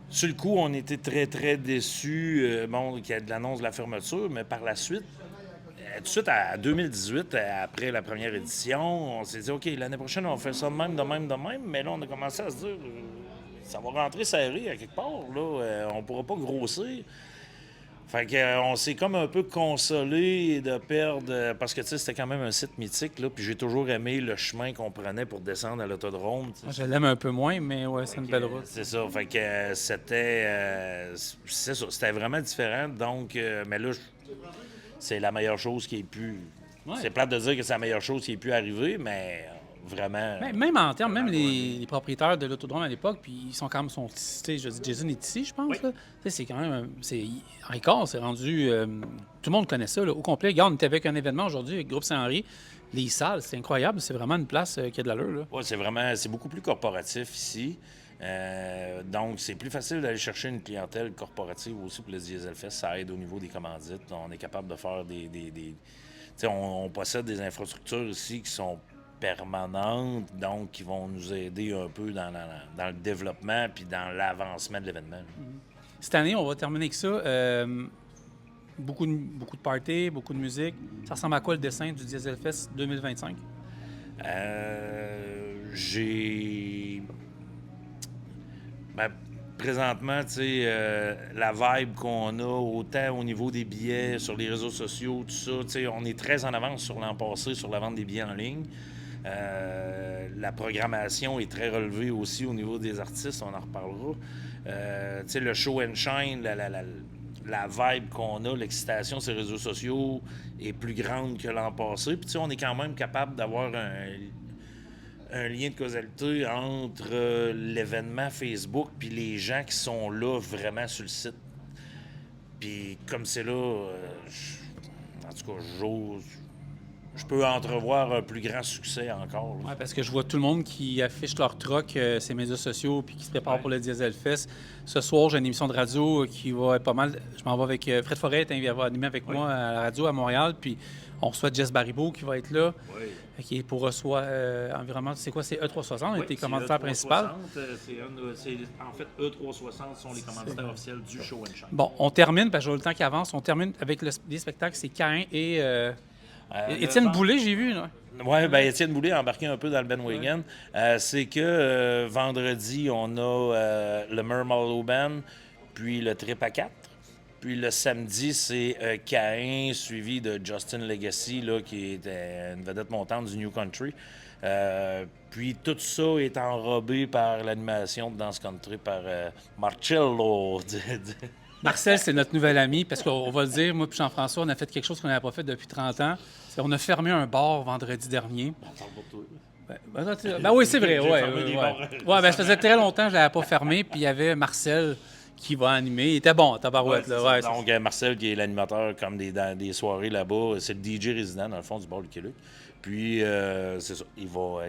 sur le coup, on était très, très déçus qu'il y ait de l'annonce de la fermeture, mais par la suite, tout de suite, à 2018, après la première édition, on s'est dit, OK, l'année prochaine, on fait ça de même, mais là, on a commencé à se dire, ça va rentrer serré à quelque part, là, on pourra pas grossir. Fait qu'on s'est comme un peu consolé de perdre, parce que tu sais, c'était quand même un site mythique, là, puis j'ai toujours aimé le chemin qu'on prenait pour descendre à l'autodrome.
Moi, je l'aime un peu moins, mais ouais, c'est une belle route.
C'est ça, fait que c'était c'était vraiment différent, donc, mais là, c'est la meilleure chose qui ait pu... Ouais. C'est plate de dire que c'est la meilleure chose qui ait pu arriver, mais vraiment...
Même en termes, même les propriétaires de l'autodrome à l'époque, puis ils sont quand même... Je dis, Jason est ici, je pense. Oui. Là. C'est quand même... Encore, c'est rendu... tout le monde connaît ça, là, au complet. Regarde, on était avec un événement aujourd'hui avec Groupe Saint-Henri. Les salles, c'est incroyable. C'est vraiment une place qui a de l'allure.
Oui, c'est beaucoup plus corporatif ici. Donc, c'est plus facile d'aller chercher une clientèle corporative aussi pour le Diesel Fest. Ça aide au niveau des commandites. On est capable de faire on possède des infrastructures ici qui sont permanentes, donc qui vont nous aider un peu dans le développement puis dans l'avancement de l'événement.
Cette année, on va terminer avec ça. Beaucoup de parties, beaucoup de musique. Ça ressemble à quoi le dessin du Diesel Fest 2025?
Présentement, tu sais, la vibe qu'on a, autant au niveau des billets, sur les réseaux sociaux, tout ça, tu sais, on est très en avance sur l'an passé sur la vente des billets en ligne. La programmation est très relevée aussi au niveau des artistes, on en reparlera. Tu sais, le show and shine, la vibe qu'on a, l'excitation sur les réseaux sociaux est plus grande que l'an passé. Puis tu sais, on est quand même capable d'avoir un lien de causalité entre l'événement Facebook puis les gens qui sont là vraiment sur le site. Puis comme c'est là, en tout cas, je peux entrevoir un plus grand succès encore.
Oui, parce que je vois tout le monde qui affiche leur truck, ses médias sociaux, puis qui se prépare pour le Diesel Fest. Ce soir, j'ai une émission de radio qui va être pas mal. Je m'en vais avec Fred Forêt, il va animer avec moi à la radio à Montréal, puis on reçoit Jess Baribeau qui va être là, qui est pour recevoir environnement. C'est quoi, c'est E360, était commanditaire principal.
En fait, E360 sont les commanditaires officiels du Show and Shine.
Bon, on termine, parce que j'ai le temps qui avance, on termine avec les spectacles, c'est Caïn et... Étienne Boulay, j'ai vu.
Oui, bien, Étienne Boulay a embarqué un peu dans le bandwagon. C'est que vendredi, on a le Mermalo Band, puis le Trip à 4. Puis le samedi, c'est Caïn, suivi de Justin Legacy, là, qui est une vedette montante du New Country. Puis tout ça est enrobé par l'animation de Dance Country par Marcello.
Marcel, c'est notre nouvel ami, parce qu'on va le dire, moi et Jean-François, on a fait quelque chose qu'on n'avait pas fait depuis 30 ans. On a fermé un bar vendredi dernier. Oui, c'est vrai. Ça faisait très longtemps que je ne l'avais pas fermé, puis il y avait Marcel qui va animer. Il était bon, tabarouette.
Donc, Marcel, qui est l'animateur comme des soirées là-bas, c'est le DJ résident, dans le fond, du bar du Québec. Puis, c'est ça, il va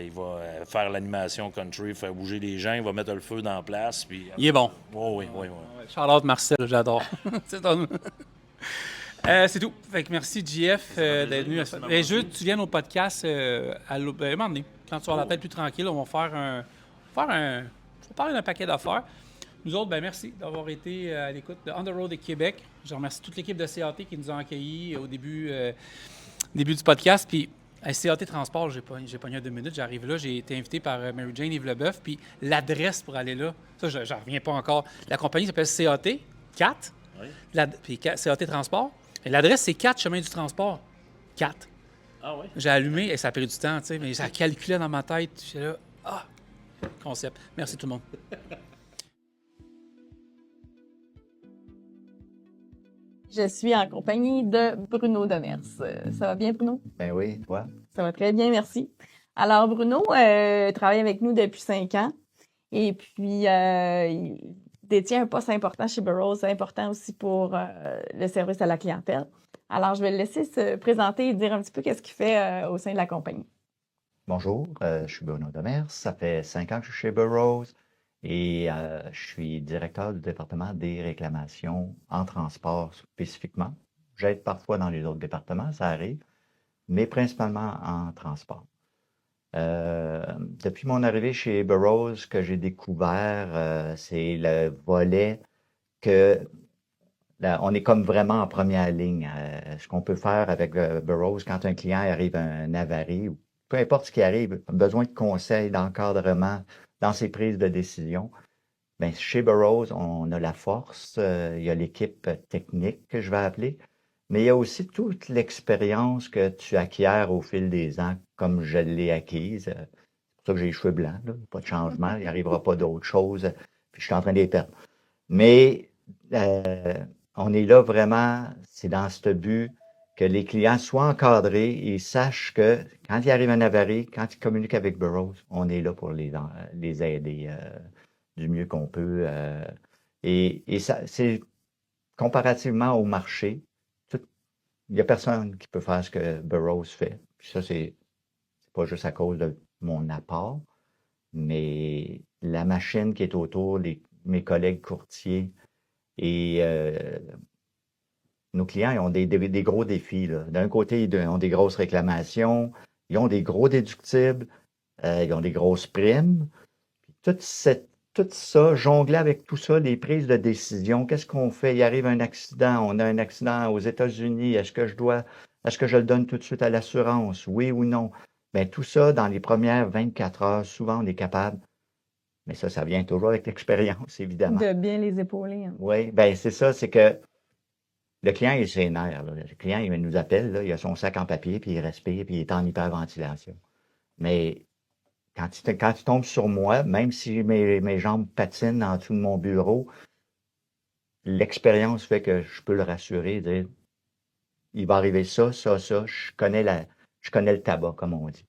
faire l'animation country, faire bouger les gens, il va mettre le feu dans la place. Puis,
il est bon.
Oui.
Charlotte Marcel, j'adore. C'est tout. Fait que merci, JF, d'être venu. Juste, tu viens au podcast à un moment donné, quand tu auras la tête plus tranquille, on va faire je vais parler d'un paquet d'affaires. Nous autres, merci d'avoir été à l'écoute de On the Road de Québec. Je remercie toute l'équipe de CAT qui nous a accueillis au début du podcast. Puis, CAT Transport, j'ai pogné 2 minutes, j'arrive là, j'ai été invité par Mary-Jane Yves Leboeuf, puis l'adresse pour aller là, ça, j'en reviens pas encore. La compagnie s'appelle CAT 4, puis CAT Transport. Et l'adresse, c'est 4 Chemin du Transport. 4.
Ah oui?
J'ai allumé, et ça a pris du temps, tu sais, mais ça calculait dans ma tête. J'étais là, concept. Merci tout le monde.
Je suis en compagnie de Bruno Demers. Ça va bien, Bruno?
Ben oui, toi?
Ça va très bien, merci. Alors, Bruno travaille avec nous depuis 5 ans. Et puis, il détient un poste important chez Burroughs, important aussi pour le service à la clientèle. Alors, je vais le laisser se présenter et dire un petit peu qu'est-ce qu'il fait au sein de la compagnie.
Bonjour, je suis Bruno Demers. Ça fait 5 ans que je suis chez Burroughs. Et je suis directeur du département des réclamations en transport spécifiquement. J'aide parfois dans les autres départements, ça arrive, mais principalement en transport. Depuis mon arrivée chez Burroughs, ce que j'ai découvert, c'est le volet que on est comme vraiment en première ligne. Ce qu'on peut faire avec Burroughs quand un client arrive à un avarie, ou peu importe ce qui arrive, besoin de conseils, d'encadrement dans ses prises de décision. Bien, chez Burroughs, on a la force, il y a l'équipe technique que je vais appeler, mais il y a aussi toute l'expérience que tu acquiers au fil des ans, comme je l'ai acquise. C'est pour ça que j'ai les cheveux blancs, là, pas de changement, il n'y arrivera pas d'autre chose, puis je suis en train de les perdre. Mais on est là vraiment, c'est dans ce but que les clients soient encadrés et sachent que quand il arrive un avarie, quand ils communiquent avec Burroughs, on est là pour les aider du mieux qu'on peut. Et ça, c'est comparativement au marché, il n'y a personne qui peut faire ce que Burroughs fait. Puis ça, c'est pas juste à cause de mon apport, mais la machine qui est autour, mes collègues courtiers et nos clients, ils ont des gros défis. D'un côté, ils ont des grosses réclamations, ils ont des gros déductibles, ils ont des grosses primes. Puis tout ça, jongler avec tout ça, les prises de décision, qu'est-ce qu'on fait? Il arrive un accident, on a un accident aux États-Unis, est-ce que je le donne tout de suite à l'assurance? Oui ou non? Bien, tout ça, dans les premières 24 heures, souvent, on est capable. Mais ça vient toujours avec l'expérience, évidemment.
De bien les épauler. Hein.
Oui, bien, c'est ça, c'est que le client, il s'énerve. Le client, il nous appelle, là, il a son sac en papier, puis il respire, puis il est en hyperventilation. Mais quand il tombe sur moi, même si mes jambes patinent en dessous de mon bureau, l'expérience fait que je peux le rassurer, dire il va arriver ça, je connais le tabac, comme on dit.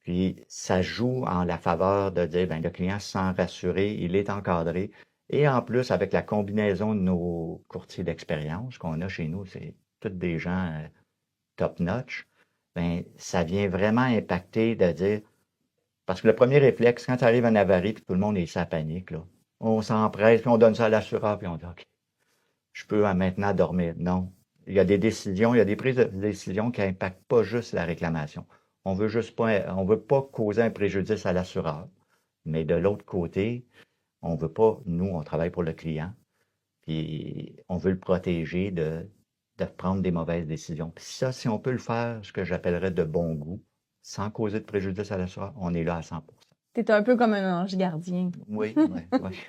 Puis ça joue en la faveur de dire ben, le client se sent rassuré, il est encadré. Et en plus, avec la combinaison de nos courtiers d'expérience qu'on a chez nous, c'est tous des gens top-notch, ben, ça vient vraiment impacter de dire. Parce que le premier réflexe, quand tu arrives en avarie, puis tout le monde est sa panique, là, on s'empresse, puis on donne ça à l'assureur, puis on dit OK, je peux maintenant dormir. Non. Il y a des décisions, il y a des prises de décision qui n'impactent pas juste la réclamation. On veut pas causer un préjudice à l'assureur. Mais de l'autre côté, on veut pas, nous, on travaille pour le client, puis on veut le protéger de prendre des mauvaises décisions. Puis ça, si on peut le faire, ce que j'appellerais de bon goût, sans causer de préjudice à l'assureur, on est là à 100%.
T'es un peu comme un ange gardien.
Oui.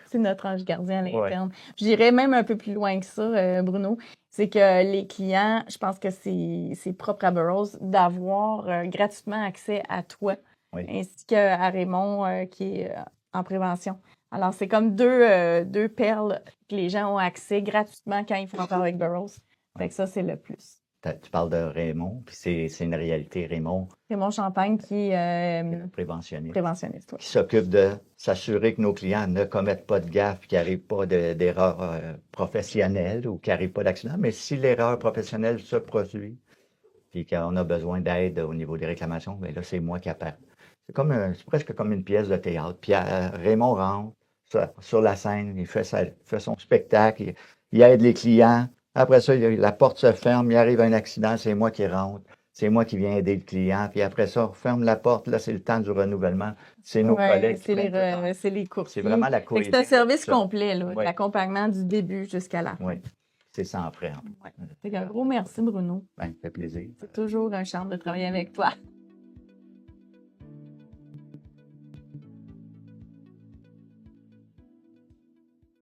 C'est notre ange gardien à l'interne. Je dirais même un peu plus loin que ça, Bruno, c'est que les clients, je pense que c'est propre à Burroughs d'avoir gratuitement accès à toi, ainsi qu'à Raymond qui est en prévention. Alors, c'est comme deux perles que les gens ont accès gratuitement quand ils font affaire avec Burroughs. Fait que ça, c'est le plus.
Tu parles de Raymond, puis c'est une réalité. Raymond
Champagne qui est
préventionniste qui s'occupe de s'assurer que nos clients ne commettent pas de gaffe, qu'il n'y arrive pas d'erreurs professionnelles ou qu'il n'y arrive pas d'accident. Mais si l'erreur professionnelle se produit, puis qu'on a besoin d'aide au niveau des réclamations, bien là, c'est moi qui appelle. C'est presque comme une pièce de théâtre. Puis Raymond rentre sur la scène, il fait son spectacle, il aide les clients. Après ça, la porte se ferme, il arrive un accident, c'est moi qui rentre, c'est moi qui viens aider le client. Puis après ça, on referme la porte, là, c'est le temps du renouvellement. C'est nos collègues.
C'est les courtiers.
C'est vraiment la cohésion.
C'est un service complet, là, l'accompagnement du début jusqu'à la fin.
Oui, c'est sans frais.
Un gros merci, Bruno.
Ben, ça fait plaisir.
C'est toujours un charme de travailler avec toi.